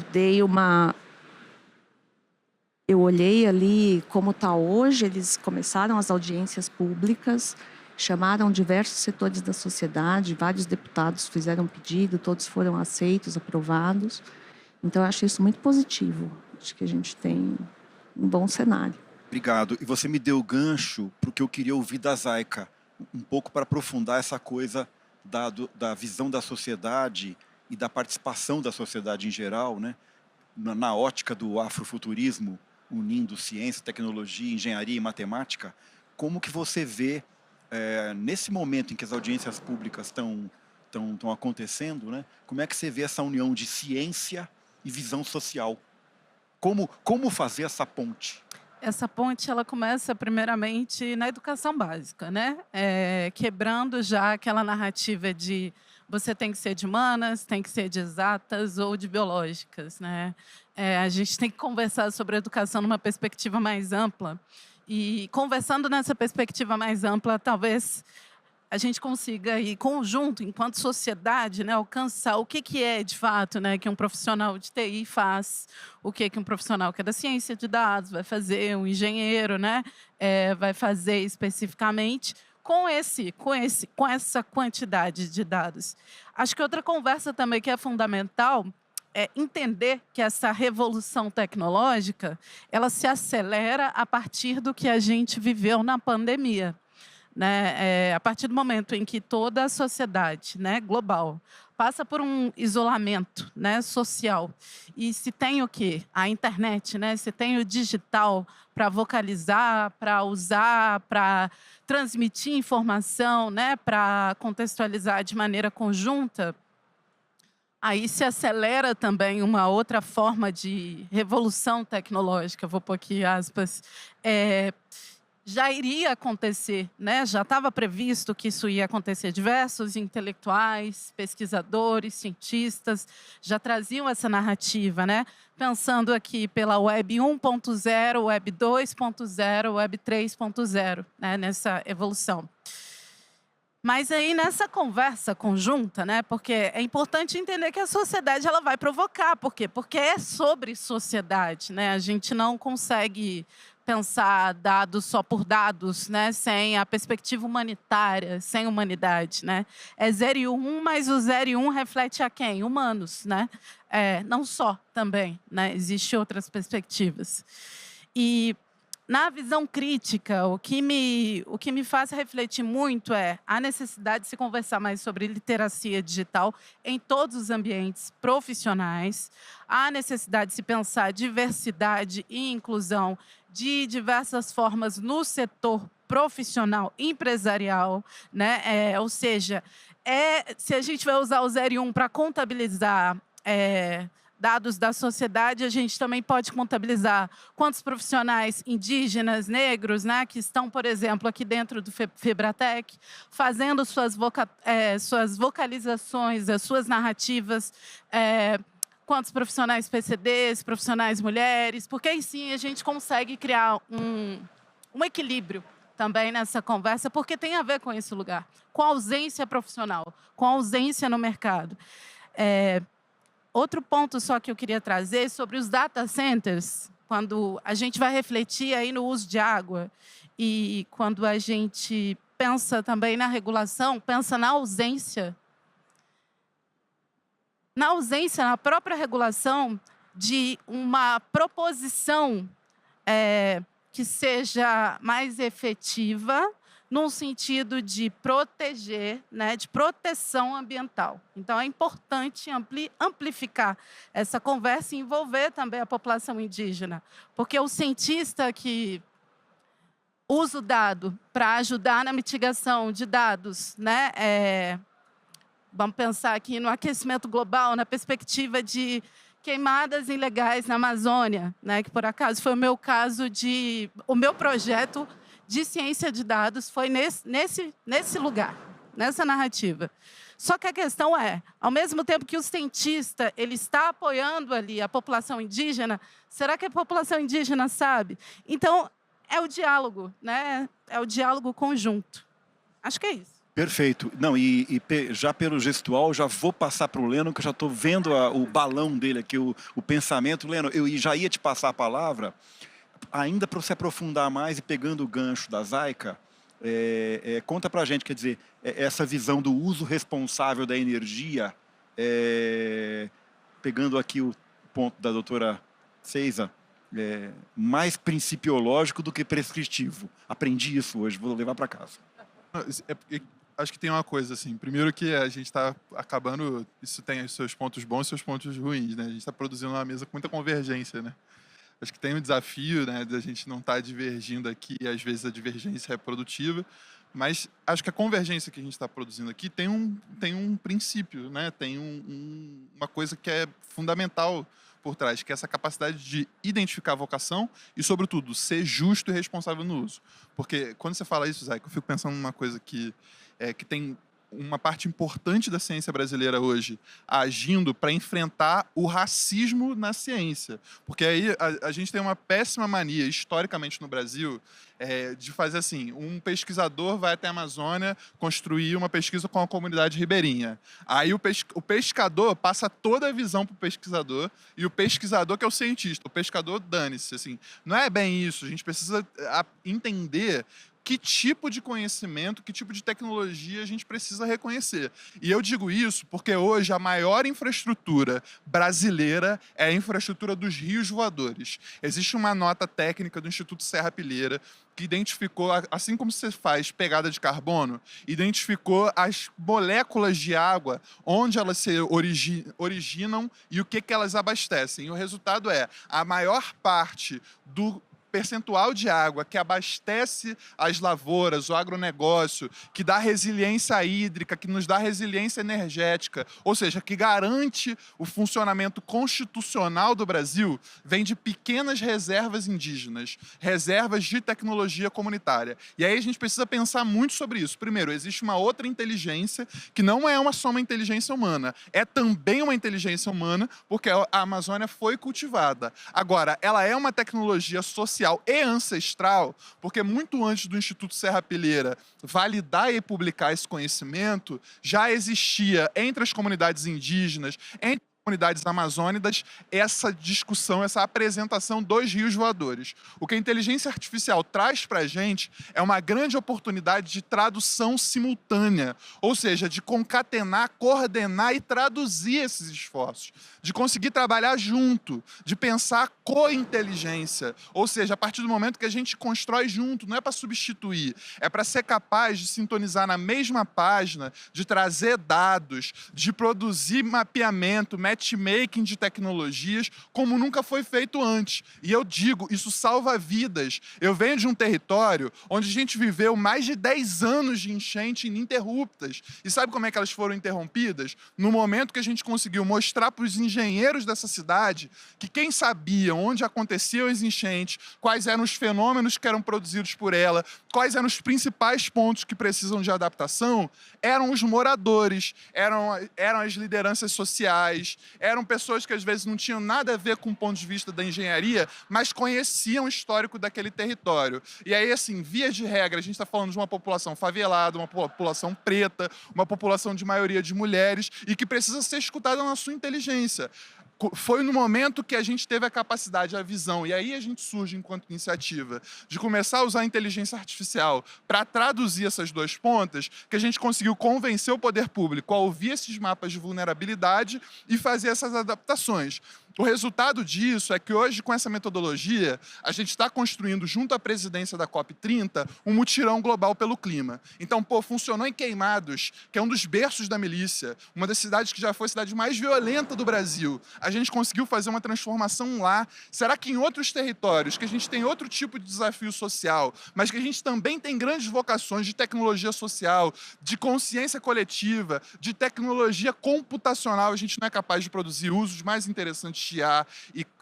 [SPEAKER 3] olhei ali como está hoje, eles começaram as audiências públicas, chamaram diversos setores da sociedade, vários deputados fizeram pedido, todos foram aceitos, aprovados. Então, eu acho isso muito positivo. Acho que a gente tem um bom cenário.
[SPEAKER 1] Obrigado. E você me deu o gancho para o que eu queria ouvir da Zayka, um pouco para aprofundar essa coisa da visão da sociedade e da participação da sociedade em geral, né? Na ótica do afrofuturismo, unindo ciência, tecnologia, engenharia e matemática. Como que você vê, nesse momento em que as audiências públicas estão acontecendo, né? Como é que você vê essa união de ciência e visão social? Como fazer essa ponte?
[SPEAKER 4] Essa ponte ela começa primeiramente na educação básica, né? Quebrando já aquela narrativa de você tem que ser de humanas, tem que ser de exatas ou de biológicas, né? A gente tem que conversar sobre a educação numa perspectiva mais ampla. E conversando nessa perspectiva mais ampla, talvez a gente consiga, em conjunto, enquanto sociedade, né, alcançar o que é, de fato, né, que um profissional de TI faz, o que um profissional que é da ciência de dados vai fazer, um engenheiro, né, vai fazer especificamente com essa quantidade de dados. Acho que outra conversa também que é fundamental é entender que essa revolução tecnológica ela se acelera a partir do que a gente viveu na pandemia. Né? A partir do momento em que toda a sociedade, né, global passa por um isolamento, né, social, e se tem o quê? A internet, né? Se tem o digital para vocalizar, para usar, para transmitir informação, né, para contextualizar de maneira conjunta, aí se acelera também uma outra forma de revolução tecnológica, vou pôr aqui aspas, já iria acontecer, né? Já estava previsto que isso ia acontecer. Diversos intelectuais, pesquisadores, cientistas já traziam essa narrativa, né? Pensando aqui pela Web 1.0, Web 2.0, Web 3.0, né? Nessa evolução. Mas aí nessa conversa conjunta, né? Porque é importante entender que a sociedade ela vai provocar. Por quê? Porque é sobre sociedade, né? A gente não consegue pensar dados só por dados, né? Sem a perspectiva humanitária, sem humanidade, né? É 0 e 1, mas o 0 e 1 reflete a quem? Humanos, né? Não só também, né? Existem outras perspectivas. E na visão crítica, o que me faz refletir muito é a necessidade de se conversar mais sobre literacia digital em todos os ambientes profissionais, a necessidade de se pensar diversidade e inclusão de diversas formas no setor profissional, empresarial, né? Ou seja, se a gente vai usar o 0 e 1 para contabilizar dados da sociedade, a gente também pode contabilizar quantos profissionais indígenas, negros, né, que estão, por exemplo, aqui dentro do Febratec, fazendo suas vocalizações, as suas narrativas, quantos profissionais PCDs, profissionais mulheres, porque aí sim a gente consegue criar um equilíbrio também nessa conversa, porque tem a ver com esse lugar, com a ausência profissional, com a ausência no mercado. Outro ponto só que eu queria trazer sobre os data centers, quando a gente vai refletir aí no uso de água e quando a gente pensa também na regulação, pensa na ausência, na própria regulação de uma proposição que seja mais efetiva, num sentido de proteger, né, de proteção ambiental. Então, é importante amplificar essa conversa e envolver também a população indígena, porque o cientista que usa o dado para ajudar na mitigação de dados, né, vamos pensar aqui no aquecimento global, na perspectiva de queimadas ilegais na Amazônia, né, que por acaso foi o meu projeto de ciência de dados foi nesse lugar, nessa narrativa. Só que a questão ao mesmo tempo que o cientista ele está apoiando ali a população indígena, será que a população indígena sabe? Então, é o diálogo, né? É o diálogo conjunto. Acho que é isso.
[SPEAKER 1] Perfeito. Não, já pelo gestual, já vou passar para o Leno, que eu já estou vendo o balão dele aqui, o pensamento. Leno, eu já ia te passar a palavra, ainda para você aprofundar mais e pegando o gancho da Zayka, conta para a gente, quer dizer, essa visão do uso responsável da energia, pegando aqui o ponto da doutora Ceiza, mais principiológico do que prescritivo. Aprendi isso hoje, vou levar para casa.
[SPEAKER 5] Acho que tem uma coisa, assim, primeiro que a gente está acabando, isso tem os seus pontos bons e seus pontos ruins, né? A gente está produzindo uma mesa com muita convergência, né? Acho que tem um desafio, né, da gente não estar divergindo aqui, e às vezes a divergência é produtiva, mas acho que a convergência que a gente está produzindo aqui tem um princípio, né, tem uma coisa que é fundamental por trás, que é essa capacidade de identificar a vocação e, sobretudo, ser justo e responsável no uso. Porque quando você fala isso, Zé, eu fico pensando numa coisa que tem uma parte importante da ciência brasileira hoje agindo para enfrentar o racismo na ciência. Porque aí a gente tem uma péssima mania, historicamente no Brasil, de fazer assim, um pesquisador vai até a Amazônia construir uma pesquisa com a comunidade ribeirinha. Aí o pescador passa toda a visão para o pesquisador, e o pesquisador que é o cientista, o pescador dane-se. Assim, não é bem isso, a gente precisa entender que tipo de conhecimento, que tipo de tecnologia a gente precisa reconhecer. E eu digo isso porque hoje a maior infraestrutura brasileira é a infraestrutura dos rios voadores. Existe uma nota técnica do Instituto Serra Pilheira que identificou, assim como você faz pegada de carbono, identificou as moléculas de água, onde elas se originam e o que elas abastecem. E o resultado é a maior parte do percentual de água que abastece as lavouras, o agronegócio, que dá resiliência hídrica, que nos dá resiliência energética, ou seja, que garante o funcionamento constitucional do Brasil, vem de pequenas reservas indígenas, reservas de tecnologia comunitária. E aí a gente precisa pensar muito sobre isso. Primeiro, existe uma outra inteligência que não é só uma inteligência humana, é também uma inteligência humana, porque a Amazônia foi cultivada. Agora, ela é uma tecnologia social e ancestral, porque muito antes do Instituto Serra Pilheira validar e publicar esse conhecimento, já existia entre as comunidades indígenas, entre as comunidades amazônicas, essa discussão, essa apresentação dos rios voadores. O que a inteligência artificial traz para a gente é uma grande oportunidade de tradução simultânea, ou seja, de concatenar, coordenar e traduzir esses esforços, de conseguir trabalhar junto, de pensar co-inteligência, ou seja, a partir do momento que a gente constrói junto, não é para substituir, é para ser capaz de sintonizar na mesma página, de trazer dados, de produzir mapeamento, matchmaking de tecnologias, como nunca foi feito antes. E eu digo, isso salva vidas. Eu venho de um território onde a gente viveu mais de 10 anos de enchente ininterruptas. E sabe como é que elas foram interrompidas? No momento que a gente conseguiu mostrar para os engenheiros dessa cidade que quem sabia onde aconteciam as enchentes, quais eram os fenômenos que eram produzidos por ela, quais eram os principais pontos que precisam de adaptação, eram os moradores, eram as lideranças sociais, eram pessoas que às vezes não tinham nada a ver com o ponto de vista da engenharia, mas conheciam o histórico daquele território. E aí, assim, via de regra, a gente está falando de uma população favelada, uma população preta, uma população de maioria de mulheres e que precisa ser escutada na sua inteligência. Foi no momento que a gente teve a capacidade, a visão, e aí a gente surge enquanto iniciativa, de começar a usar a inteligência artificial para traduzir essas duas pontas, que a gente conseguiu convencer o poder público a ouvir esses mapas de vulnerabilidade e fazer essas adaptações. O resultado disso é que hoje, com essa metodologia, a gente está construindo, junto à presidência da COP30, um mutirão global pelo clima. Então, funcionou em Queimados, que é um dos berços da milícia, uma das cidades que já foi a cidade mais violenta do Brasil. A gente conseguiu fazer uma transformação lá. Será que em outros territórios, que a gente tem outro tipo de desafio social, mas que a gente também tem grandes vocações de tecnologia social, de consciência coletiva, de tecnologia computacional, a gente não é capaz de produzir usos mais interessantes de IA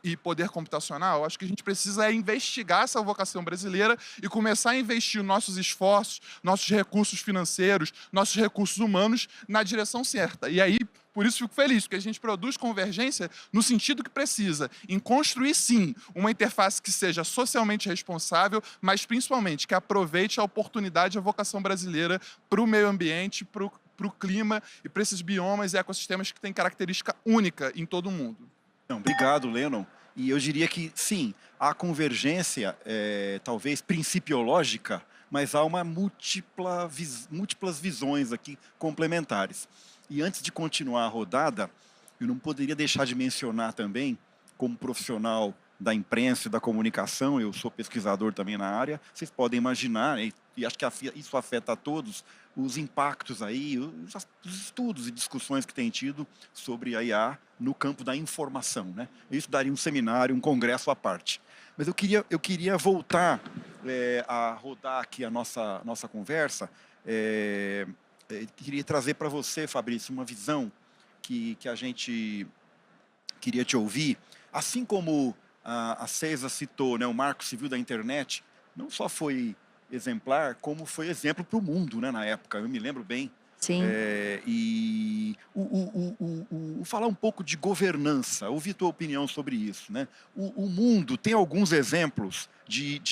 [SPEAKER 5] e poder computacional? Acho que a gente precisa investigar essa vocação brasileira e começar a investir nossos esforços, nossos recursos financeiros, nossos recursos humanos na direção certa. E aí, por isso fico feliz, porque a gente produz convergência no sentido que precisa, em construir, sim, uma interface que seja socialmente responsável, mas principalmente que aproveite a oportunidade e a vocação brasileira para o meio ambiente, para o clima e para esses biomas e ecossistemas que têm característica única em todo o mundo.
[SPEAKER 1] Não, obrigado, Lennon. E eu diria que, sim, há convergência, talvez principiológica, mas há uma múltiplas visões aqui complementares. E antes de continuar a rodada, eu não poderia deixar de mencionar também, como profissional da imprensa e da comunicação, eu sou pesquisador também na área, vocês podem imaginar, e acho que isso afeta a todos, os impactos aí, os estudos e discussões que tem tido sobre a IA no campo da informação, né? Isso daria um seminário, um congresso à parte. Mas eu queria voltar a rodar aqui a nossa conversa. Queria trazer para você, Fabrício, uma visão que a gente queria te ouvir Assim como a César citou, né, o Marco Civil da Internet, não só foi exemplar, como foi exemplo para o mundo, né, na época. Eu me lembro bem.
[SPEAKER 3] Sim.
[SPEAKER 1] E falar um pouco de governança, ouvir tua opinião sobre isso, né? O mundo tem alguns exemplos de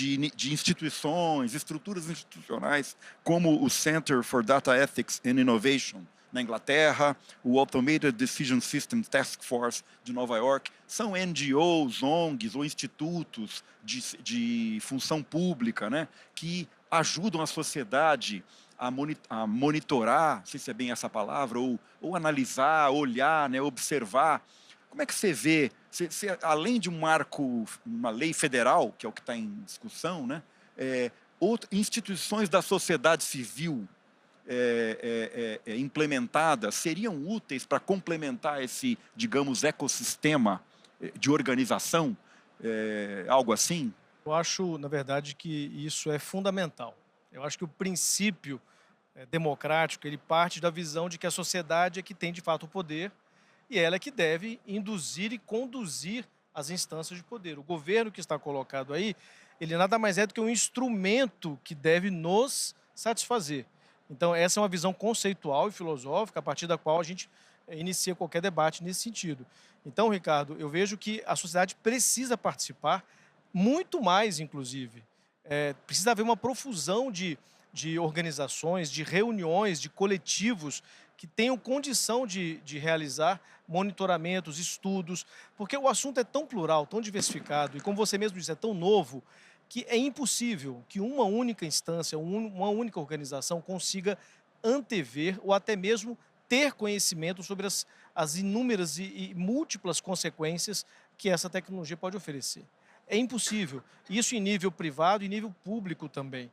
[SPEAKER 1] instituições, estruturas institucionais, como o Center for Data Ethics and Innovation na Inglaterra, o Automated Decision System Task Force de Nova York, são NGOs, ONGs ou institutos de função pública, né, que ajudam a sociedade a monitorar, não sei se é bem essa palavra, ou analisar, olhar, né, observar. Como é que você vê, além de um marco, uma lei federal, que é o que está em discussão, né, instituições da sociedade civil implementadas seriam úteis para complementar esse, digamos, ecossistema de organização, algo assim?
[SPEAKER 2] Eu acho, na verdade, que isso é fundamental. Eu acho que o princípio democrático, ele parte da visão de que a sociedade é que tem de fato o poder e ela é que deve induzir e conduzir as instâncias de poder. O governo que está colocado aí, ele nada mais é do que um instrumento que deve nos satisfazer. Então, essa é uma visão conceitual e filosófica a partir da qual a gente inicia qualquer debate nesse sentido. Então, Ricardo, eu vejo que a sociedade precisa participar muito mais, inclusive. Precisa haver uma profusão de organizações, de reuniões, de coletivos que tenham condição de realizar monitoramentos, estudos, porque o assunto é tão plural, tão diversificado, e como você mesmo disse, é tão novo, que é impossível que uma única instância, uma única organização consiga antever ou até mesmo ter conhecimento sobre as inúmeras e múltiplas consequências que essa tecnologia pode oferecer. É impossível. Isso em nível privado e nível público também.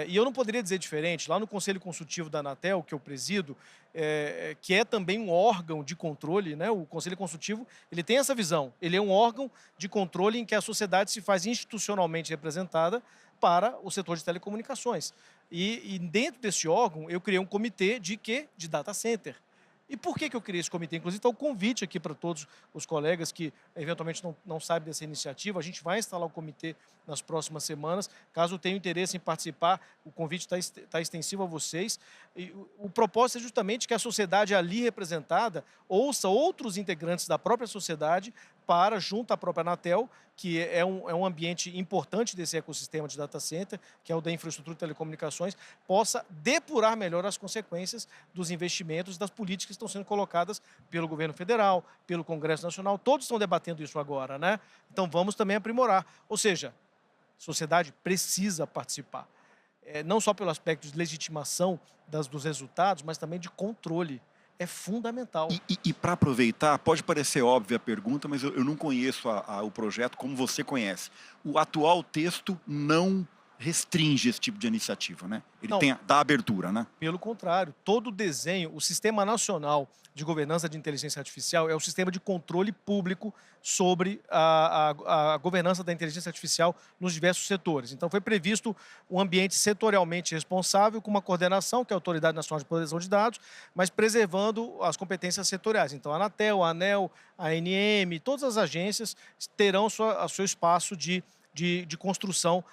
[SPEAKER 2] E eu não poderia dizer diferente. Lá no Conselho Consultivo da Anatel, que eu presido, que é também um órgão de controle, né? O Conselho Consultivo, ele tem essa visão. Ele é um órgão de controle em que a sociedade se faz institucionalmente representada para o setor de telecomunicações. E dentro desse órgão, eu criei um comitê de quê? De data center. E por que eu criei esse comitê? Inclusive, está o convite aqui para todos os colegas que eventualmente não sabem dessa iniciativa. A gente vai instalar o comitê nas próximas semanas. Caso tenham interesse em participar, o convite está extensivo a vocês. E o propósito é justamente que a sociedade ali representada ouça outros integrantes da própria sociedade para, junto à própria Anatel, que é um ambiente importante desse ecossistema de data center, que é o da infraestrutura de telecomunicações, possa depurar melhor as consequências dos investimentos e das políticas que estão sendo colocadas pelo governo federal, pelo Congresso Nacional. Todos estão debatendo isso agora, né? Então vamos também aprimorar. Ou seja, a sociedade precisa participar. Não só pelo aspecto de legitimação dos resultados, mas também de controle. É fundamental.
[SPEAKER 1] E para aproveitar, pode parecer óbvia a pergunta, mas eu não conheço o projeto como você conhece. O atual texto não restringe esse tipo de iniciativa, né? Ele dá abertura, né?
[SPEAKER 2] Pelo contrário, todo o desenho, o Sistema Nacional de Governança de Inteligência Artificial é o sistema de controle público sobre a governança da inteligência artificial nos diversos setores. Então, foi previsto um ambiente setorialmente responsável, com uma coordenação, que é a Autoridade Nacional de Proteção de Dados, mas preservando as competências setoriais. Então, a Anatel, a ANEEL, a ANM, todas as agências terão o seu espaço de construção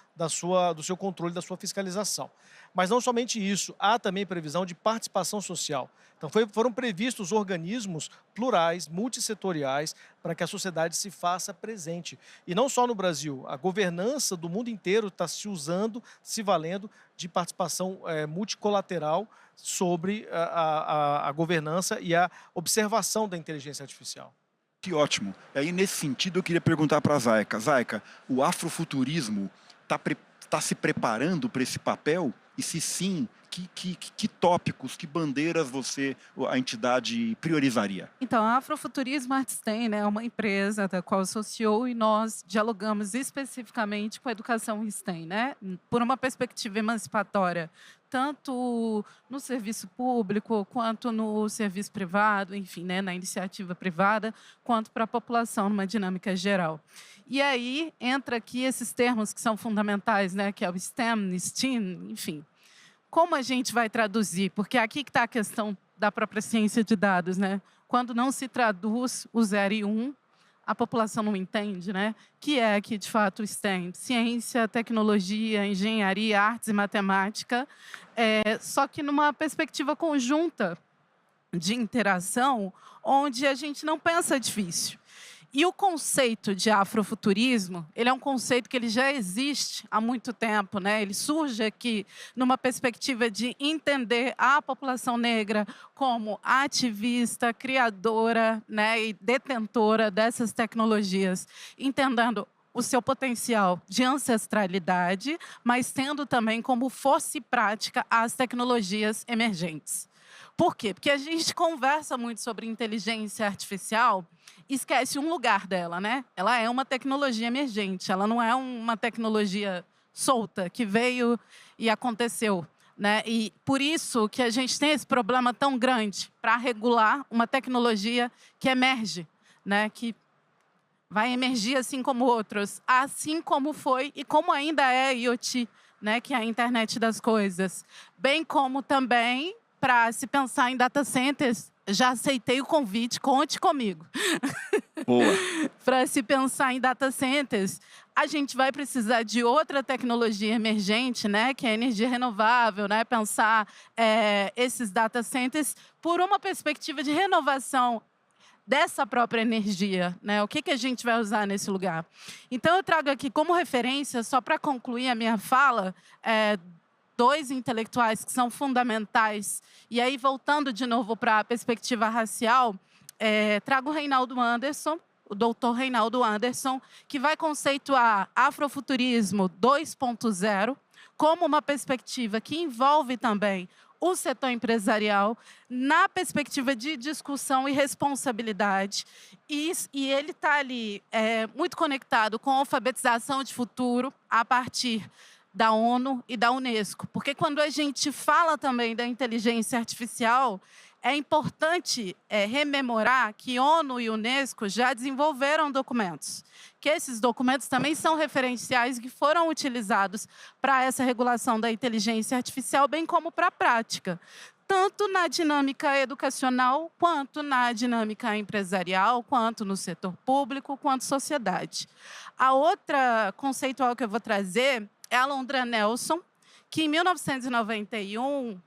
[SPEAKER 2] do seu controle, da sua fiscalização. Mas não somente isso, há também previsão de participação social. Então foram previstos organismos plurais, multissetoriais, para que a sociedade se faça presente. E não só no Brasil, a governança do mundo inteiro está se valendo de participação multicolateral sobre a governança e a observação da inteligência artificial.
[SPEAKER 1] Que ótimo. E aí, nesse sentido, eu queria perguntar para a Zayka. Zayka, o afrofuturismo está se preparando para esse papel? E se sim, que tópicos, que bandeiras a entidade priorizaria?
[SPEAKER 4] Então, a Afrofuturismo Artstein, né, é uma empresa da qual eu sou CEO e nós dialogamos especificamente com a educação STEM, né, por uma perspectiva emancipatória, tanto no serviço público, quanto no serviço privado, enfim, né, na iniciativa privada, quanto para a população, numa dinâmica geral. E aí entra aqui esses termos que são fundamentais, né, que é o STEM, STEAM, enfim. Como a gente vai traduzir? Porque aqui que está a questão da própria ciência de dados, né? Quando não se traduz o 0 e 1, a população não entende, né? Que é que, de fato, o STEM, ciência, tecnologia, engenharia, artes e matemática, só que numa perspectiva conjunta de interação, onde a gente não pensa difícil. E o conceito de afrofuturismo, ele é um conceito que ele já existe há muito tempo, né? Ele surge aqui numa perspectiva de entender a população negra como ativista, criadora, né, e detentora dessas tecnologias, entendendo o seu potencial de ancestralidade, mas tendo também como força e prática as tecnologias emergentes. Por quê? Porque a gente conversa muito sobre inteligência artificial e esquece um lugar dela, né? Ela é uma tecnologia emergente, ela não é uma tecnologia solta, que veio e aconteceu, né? E por isso que a gente tem esse problema tão grande para regular uma tecnologia que emerge, né? Que vai emergir assim como outros, assim como foi e como ainda é IoT, né? Que é a internet das coisas. Bem como também, para se pensar em data centers, já aceitei o convite, conte comigo.
[SPEAKER 1] Boa.
[SPEAKER 4] Para se pensar em data centers, a gente vai precisar de outra tecnologia emergente, né, que é a energia renovável, né, pensar esses data centers por uma perspectiva de renovação dessa própria energia, né? O que a gente vai usar nesse lugar? Então, eu trago aqui como referência, só para concluir a minha fala, dois intelectuais que são fundamentais. E aí, voltando de novo para a perspectiva racial, trago o Reinaldo Anderson, o doutor Reinaldo Anderson, que vai conceituar afrofuturismo 2.0 como uma perspectiva que envolve também o setor empresarial na perspectiva de discussão e responsabilidade. E ele está ali muito conectado com a alfabetização de futuro a partir da ONU e da Unesco. Porque quando a gente fala também da inteligência artificial, é importante rememorar que ONU e Unesco já desenvolveram documentos, que esses documentos também são referenciais que foram utilizados para essa regulação da inteligência artificial, bem como para a prática, tanto na dinâmica educacional, quanto na dinâmica empresarial, quanto no setor público, quanto sociedade. A outra conceitual que eu vou trazer é a Londra Nelson, que em 1991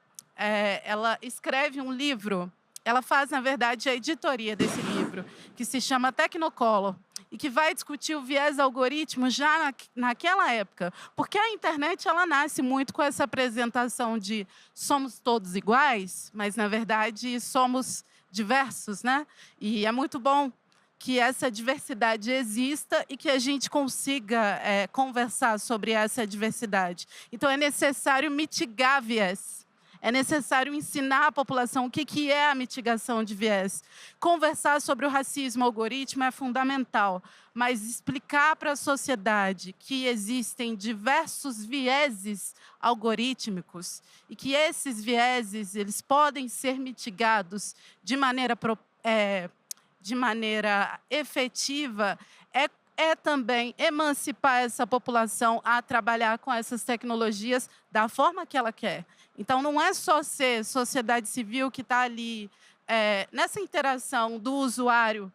[SPEAKER 4] ela escreve um livro, ela faz, na verdade, a editoria desse livro, que se chama Tecnocolor, e que vai discutir o viés algoritmo já naquela época. Porque a internet ela nasce muito com essa apresentação de somos todos iguais, mas, na verdade, somos diversos, né? E é muito bom que essa diversidade exista e que a gente consiga conversar sobre essa diversidade. Então, é necessário mitigar viés. É necessário ensinar a população o que é a mitigação de viés. Conversar sobre o racismo algoritmo é fundamental, mas explicar para a sociedade que existem diversos vieses algorítmicos e que esses vieses eles podem ser mitigados de maneira efetiva é também emancipar essa população a trabalhar com essas tecnologias da forma que ela quer. Então, não é só ser sociedade civil que está ali nessa interação do usuário,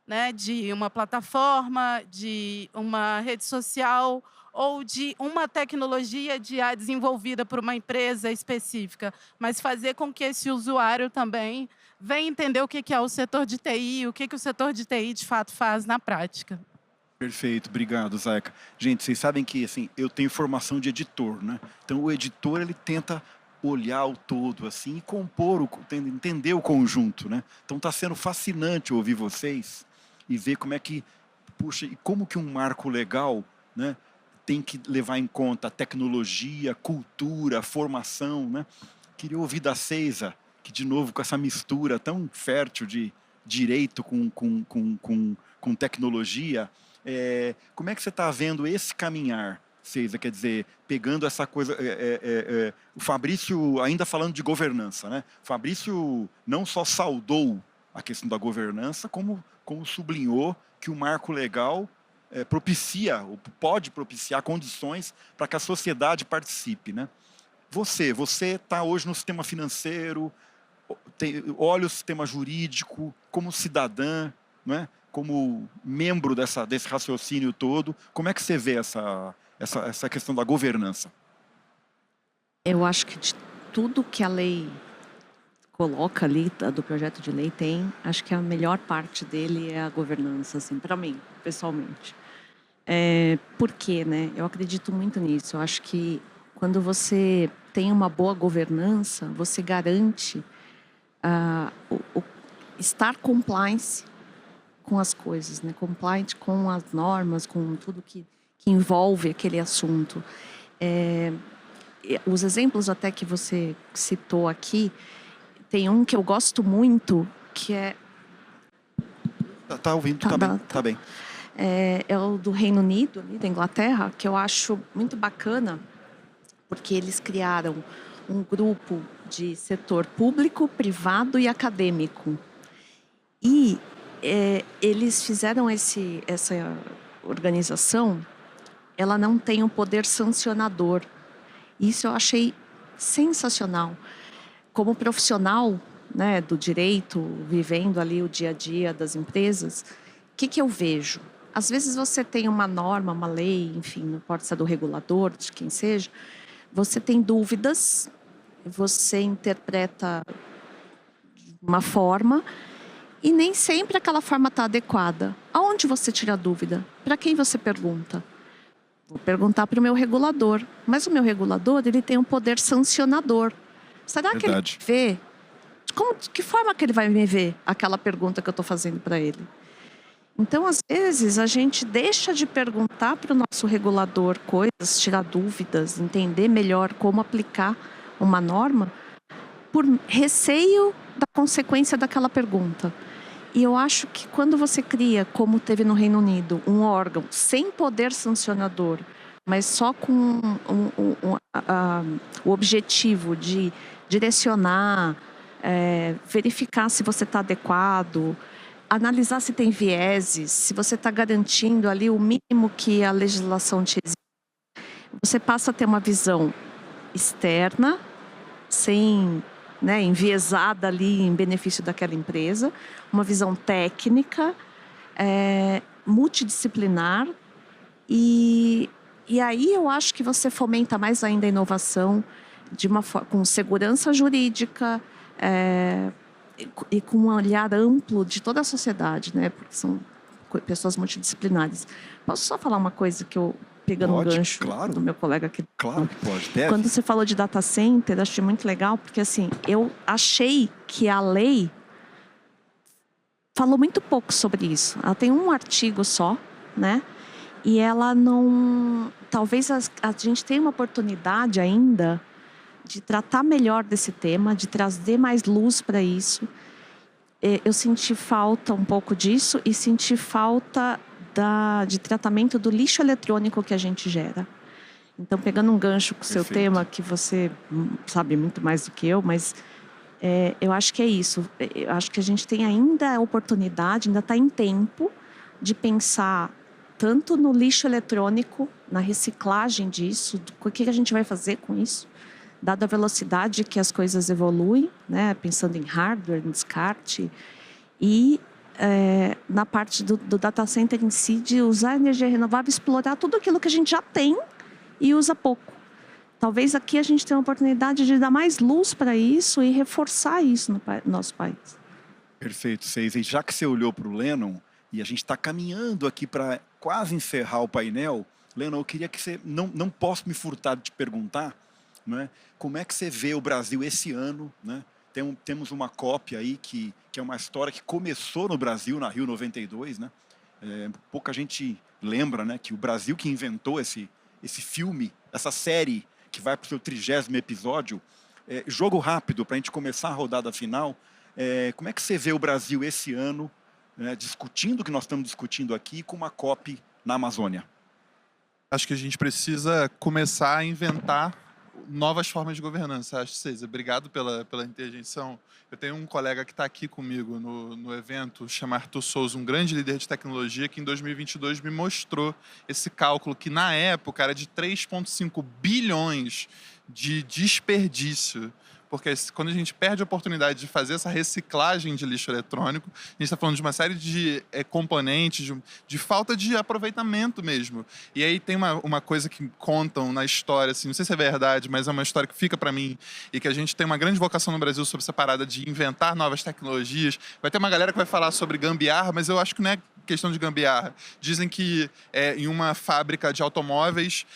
[SPEAKER 4] né, de uma plataforma, de uma rede social ou de uma tecnologia desenvolvida por uma empresa específica, mas fazer com que esse usuário também venha entender o que é o setor de TI, o que o setor de TI de fato faz na prática.
[SPEAKER 1] Perfeito, obrigado, Zaica. Gente, vocês sabem que assim, eu tenho formação de editor, né? Então o editor ele tenta olhar o todo assim e compor, entender o conjunto, né? Então está sendo fascinante ouvir vocês e ver como é que, puxa, e como que um marco legal, né, tem que levar em conta tecnologia, cultura, formação, né? Queria ouvir da Ceiza, que de novo com essa mistura tão fértil de direito com tecnologia. Como é que você está vendo esse caminhar, Ceiza? Quer dizer, pegando essa coisa... o Fabrício, ainda falando de governança, né? O Fabrício não só saudou a questão da governança, como sublinhou que o marco legal pode propiciar condições para que a sociedade participe, né? Você está hoje no sistema financeiro, olha o sistema jurídico, como cidadã, não é? como membro desse raciocínio todo, como é que você vê essa questão da governança?
[SPEAKER 3] Eu acho que de tudo que a lei coloca ali, do projeto de lei tem, acho que a melhor parte dele é a governança, assim, para mim, pessoalmente. Por quê, né? Eu acredito muito nisso. Eu acho que quando você tem uma boa governança, você garante estar compliance com as coisas, né? Compliant com as normas, com tudo que envolve aquele assunto. Os exemplos até que você citou aqui, tem um que eu gosto muito, que é...
[SPEAKER 1] Tá ouvindo, tá bem.
[SPEAKER 3] É o do Reino Unido, ali, da Inglaterra, que eu acho muito bacana, porque eles criaram um grupo de setor público, privado e acadêmico. E eles fizeram essa organização, ela não tem um poder sancionador. Isso eu achei sensacional. Como profissional, né, do direito, vivendo ali o dia a dia das empresas, o que eu vejo? Às vezes você tem uma norma, uma lei, enfim, não importa se é do regulador, de quem seja, você tem dúvidas, você interpreta de uma forma e nem sempre aquela forma está adequada. Aonde você tira a dúvida? Para quem você pergunta? Vou perguntar para o meu regulador. Mas o meu regulador, ele tem um poder sancionador. Será que ele vê? De que forma que ele vai me ver aquela pergunta que eu estou fazendo para ele? Então, às vezes, a gente deixa de perguntar para o nosso regulador coisas, tirar dúvidas, entender melhor como aplicar uma norma, por receio da consequência daquela pergunta. E eu acho que quando você cria, como teve no Reino Unido, um órgão sem poder sancionador, mas só com o objetivo de direcionar, verificar se você está adequado, analisar se tem vieses, se você está garantindo ali o mínimo que a legislação te exige, você passa a ter uma visão externa, sem, né, enviesada ali em benefício daquela empresa, uma visão técnica, multidisciplinar, e aí eu acho que você fomenta mais ainda a inovação com segurança jurídica, e com um olhar amplo de toda a sociedade, né? Porque são pessoas multidisciplinares. Posso só falar uma coisa que eu, pegando um gancho do meu colega aqui?
[SPEAKER 1] Claro que pode. Deve.
[SPEAKER 3] Quando você falou de data center, achei muito legal, porque assim, eu achei que a lei falou muito pouco sobre isso. Ela tem um artigo só, né? E ela não... Talvez a gente tenha uma oportunidade ainda de tratar melhor desse tema, de trazer mais luz para isso. Eu senti falta um pouco disso e senti falta de tratamento do lixo eletrônico que a gente gera. Então, pegando um gancho com o seu tema, que você sabe muito mais do que eu, mas eu acho que é isso. Eu acho que a gente tem ainda a oportunidade, ainda está em tempo de pensar tanto no lixo eletrônico, na reciclagem disso, o que a gente vai fazer com isso, dada a velocidade que as coisas evoluem, né? Pensando em hardware, em descarte, e na parte do data center em si, de usar energia renovável, explorar tudo aquilo que a gente já tem e usa pouco. Talvez aqui a gente tenha a oportunidade de dar mais luz para isso e reforçar isso no nosso país.
[SPEAKER 1] Perfeito, Ceis. E já que você olhou para o Lennon, e a gente está caminhando aqui para quase encerrar o painel, Lennon, eu queria que você... Não posso me furtar de te perguntar, né, como é que você vê o Brasil esse ano, né? Temos uma cópia aí que é uma história que começou no Brasil, na Rio 92, né? Pouca gente lembra, né, que o Brasil que inventou esse filme, essa série que vai para o seu 30º episódio. Jogo rápido para a gente começar a rodada final. Como é que você vê o Brasil esse ano, né, discutindo o que nós estamos discutindo aqui, com uma COP na Amazônia?
[SPEAKER 5] Acho que a gente precisa começar a inventar novas formas de governança. Acho, César, obrigado pela intervenção. Eu tenho um colega que está aqui comigo no evento, chama Arthur Souza, um grande líder de tecnologia, que em 2022 me mostrou esse cálculo que na época era de 3,5 bilhões de desperdício porque quando a gente perde a oportunidade de fazer essa reciclagem de lixo eletrônico, a gente está falando de uma série de componentes, de falta de aproveitamento mesmo. E aí tem uma coisa que contam na história, assim, não sei se é verdade, mas é uma história que fica para mim, e que a gente tem uma grande vocação no Brasil sobre essa parada de inventar novas tecnologias. Vai ter uma galera que vai falar sobre gambiarra, mas eu acho que não é questão de gambiarra. Dizem que em uma fábrica de automóveis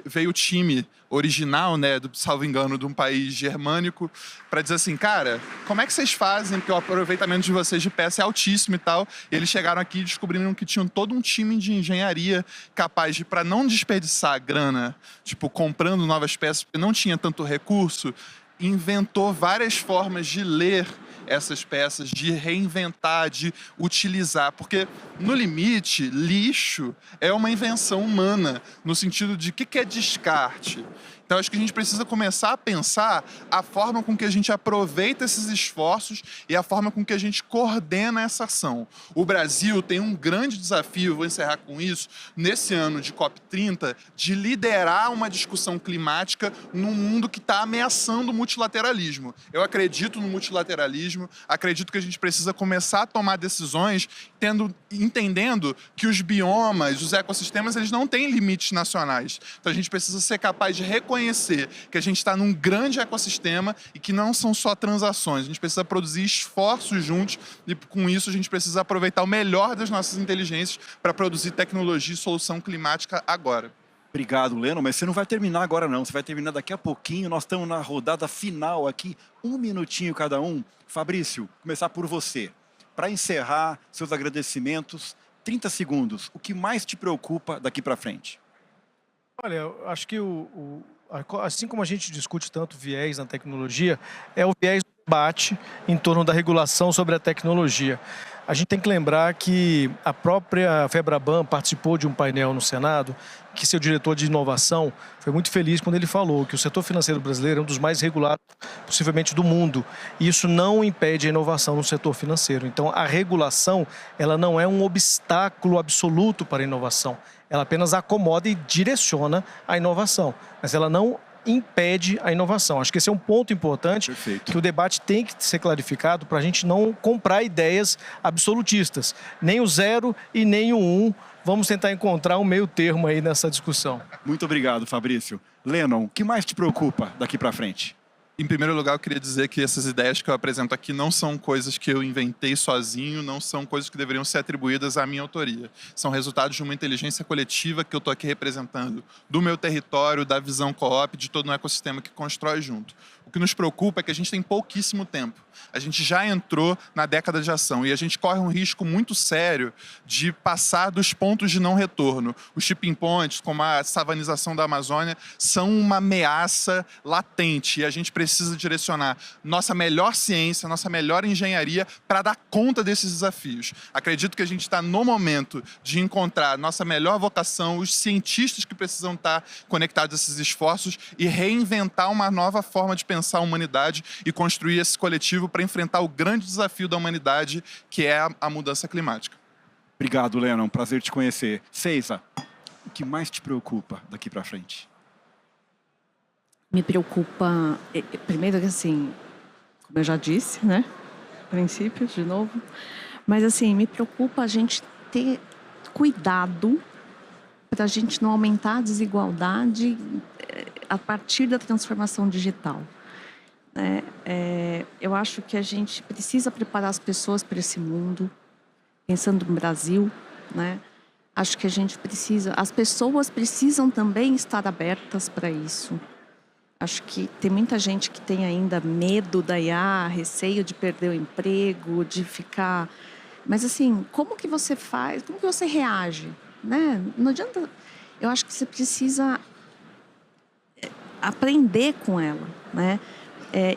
[SPEAKER 5] veio o time original, né, salvo engano, de um país germânico, para dizer assim, cara, como é que vocês fazem? Porque o aproveitamento de vocês de peça é altíssimo e tal. E eles chegaram aqui e descobriram que tinham todo um time de engenharia capaz de, para não desperdiçar grana, tipo, comprando novas peças, porque não tinha tanto recurso, inventou várias formas de ler essas peças, de reinventar, de utilizar, porque no limite, lixo é uma invenção humana, no sentido de o que é descarte. Então, acho que a gente precisa começar a pensar a forma com que a gente aproveita esses esforços e a forma com que a gente coordena essa ação. O Brasil tem um grande desafio, vou encerrar com isso, nesse ano de COP30, de liderar uma discussão climática num mundo que está ameaçando o multilateralismo. Eu acredito no multilateralismo, acredito que a gente precisa começar a tomar decisões entendendo que os biomas, os ecossistemas, eles não têm limites nacionais. Então, a gente precisa ser capaz de reconhecer que a gente está num grande ecossistema e que não são só transações. A gente precisa produzir esforços juntos e, com isso, a gente precisa aproveitar o melhor das nossas inteligências para produzir tecnologia e solução climática agora.
[SPEAKER 1] Obrigado, Leno, mas você não vai terminar agora não, você vai terminar daqui a pouquinho, nós estamos na rodada final aqui, 1 minutinho cada um. Fabrício, começar por você. Para encerrar seus agradecimentos, 30 segundos, o que mais te preocupa daqui para frente?
[SPEAKER 2] Olha, eu acho que assim como a gente discute tanto viés na tecnologia, é o viés do debate em torno da regulação sobre a tecnologia. A gente tem que lembrar que a própria Febraban participou de um painel no Senado, que seu diretor de inovação foi muito feliz quando ele falou que o setor financeiro brasileiro é um dos mais regulados, possivelmente, do mundo. E isso não impede a inovação no setor financeiro. Então, a regulação, ela não é um obstáculo absoluto para a inovação. Ela apenas acomoda e direciona a inovação, mas ela não impede a inovação. Acho que esse é um ponto importante. Perfeito. Que o debate tem que ser clarificado para a gente não comprar ideias absolutistas. Nem o 0 e nem o 1. Vamos tentar encontrar um meio termo aí nessa discussão.
[SPEAKER 1] Muito obrigado, Fabrício. Lennon, o que mais te preocupa daqui para frente?
[SPEAKER 5] Em primeiro lugar, eu queria dizer que essas ideias que eu apresento aqui não são coisas que eu inventei sozinho, não são coisas que deveriam ser atribuídas à minha autoria. São resultados de uma inteligência coletiva que eu estou aqui representando, do meu território, da visão co-op, de todo um ecossistema que constrói junto. O que nos preocupa é que a gente tem pouquíssimo tempo. A gente já entrou na década de ação e a gente corre um risco muito sério de passar dos pontos de não retorno. Os tipping points, como a savanização da Amazônia, são uma ameaça latente e a gente precisa direcionar nossa melhor ciência, nossa melhor engenharia para dar conta desses desafios. Acredito que a gente está no momento de encontrar nossa melhor vocação, os cientistas que precisam estar conectados a esses esforços e reinventar uma nova forma de pensar a humanidade e construir esse coletivo para enfrentar o grande desafio da humanidade, que é a mudança climática.
[SPEAKER 1] Obrigado, Lennon. Prazer te conhecer. Ceiza, o que mais te preocupa daqui para frente?
[SPEAKER 3] Me preocupa, primeiro que assim, como eu já disse, né? Princípios, de novo. Mas assim, me preocupa a gente ter cuidado para a gente não aumentar a desigualdade a partir da transformação digital. Eu acho que a gente precisa preparar as pessoas para esse mundo, pensando no Brasil, né? Acho que a gente precisa, as pessoas precisam também estar abertas para isso. Acho que tem muita gente que tem ainda medo da IA, receio de perder o emprego, de ficar... Mas assim, como que você faz, como que você reage, né? Não adianta... Eu acho que você precisa aprender com ela, né?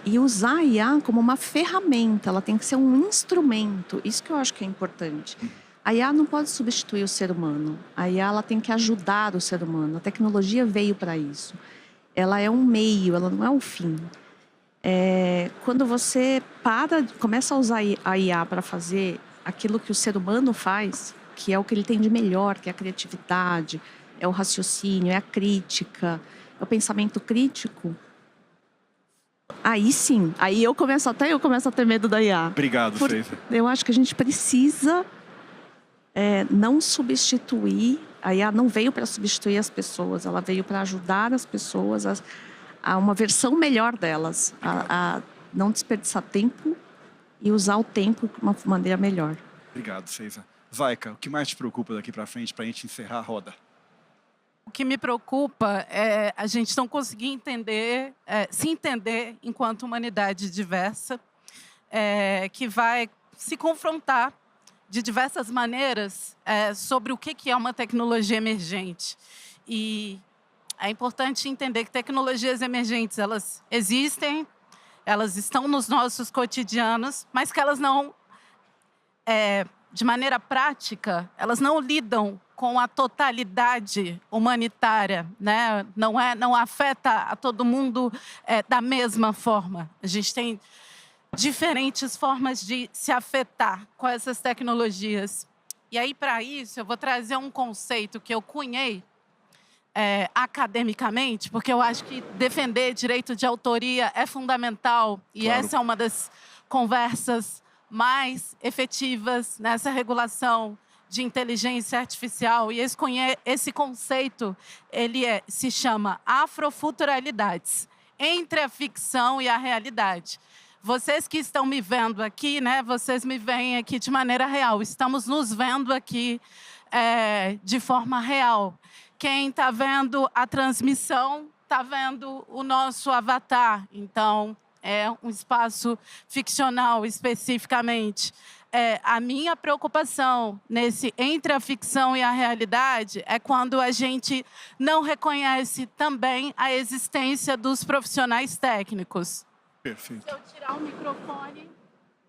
[SPEAKER 3] E usar a IA como uma ferramenta, ela tem que ser um instrumento. Isso que eu acho que é importante. A IA não pode substituir o ser humano. A IA ela tem que ajudar o ser humano. A tecnologia veio para isso. Ela é um meio, ela não é um fim. Quando você começa a usar a IA para fazer aquilo que o ser humano faz, que é o que ele tem de melhor, que é a criatividade, é o raciocínio, é a crítica, é o pensamento crítico, Aí sim, aí eu começo a ter medo da IA.
[SPEAKER 1] Obrigado, César.
[SPEAKER 3] Eu acho que a gente precisa não substituir. A IA não veio para substituir as pessoas, ela veio para ajudar as pessoas a uma versão melhor delas, a não desperdiçar tempo e usar o tempo de uma maneira melhor.
[SPEAKER 1] Obrigado, César. Vaica, o que mais te preocupa daqui para frente para a gente encerrar a roda?
[SPEAKER 4] O que me preocupa é a gente não conseguir entender, se entender enquanto humanidade diversa, que vai se confrontar de diversas maneiras sobre o que é uma tecnologia emergente. E é importante entender que tecnologias emergentes, elas existem, elas estão nos nossos cotidianos, mas que elas não, de maneira prática, elas não lidam com a totalidade humanitária, né? Não afeta a todo mundo da mesma forma. A gente tem diferentes formas de se afetar com essas tecnologias. E aí, para isso, eu vou trazer um conceito que eu cunhei academicamente, porque eu acho que defender direito de autoria é fundamental, e
[SPEAKER 1] claro.
[SPEAKER 4] Essa é uma das conversas mais efetivas nessa regulação de inteligência artificial. E esse conceito se chama afrofuturalidades, entre a ficção e a realidade. Vocês que estão me vendo aqui, né, vocês me veem aqui de maneira real. Estamos nos vendo aqui de forma real. Quem está vendo a transmissão está vendo o nosso avatar. Então, é um espaço ficcional especificamente. A minha preocupação nesse entre a ficção e a realidade é quando a gente não reconhece também a existência dos profissionais técnicos.
[SPEAKER 1] Perfeito.
[SPEAKER 4] Se eu tirar o microfone...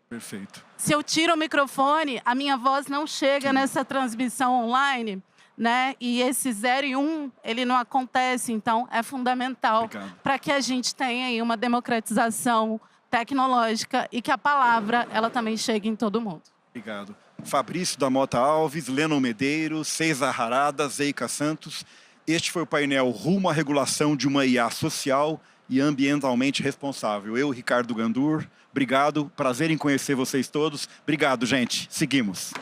[SPEAKER 1] Perfeito.
[SPEAKER 4] Se eu tiro o microfone, a minha voz não chega nessa transmissão online, né? E esse 0 e 1, ele não acontece. Então, é fundamental para que a gente tenha aí uma democratização tecnológica e que a palavra, ela também chegue em todo mundo.
[SPEAKER 1] Obrigado. Fabrício da Mota Alves, Lennon Medeiros, César Harada, Zeica Santos. Este foi o painel Rumo à Regulação de uma IA Social e Ambientalmente Responsável. Eu, Ricardo Gandur, obrigado. Prazer em conhecer vocês todos. Obrigado, gente. Seguimos.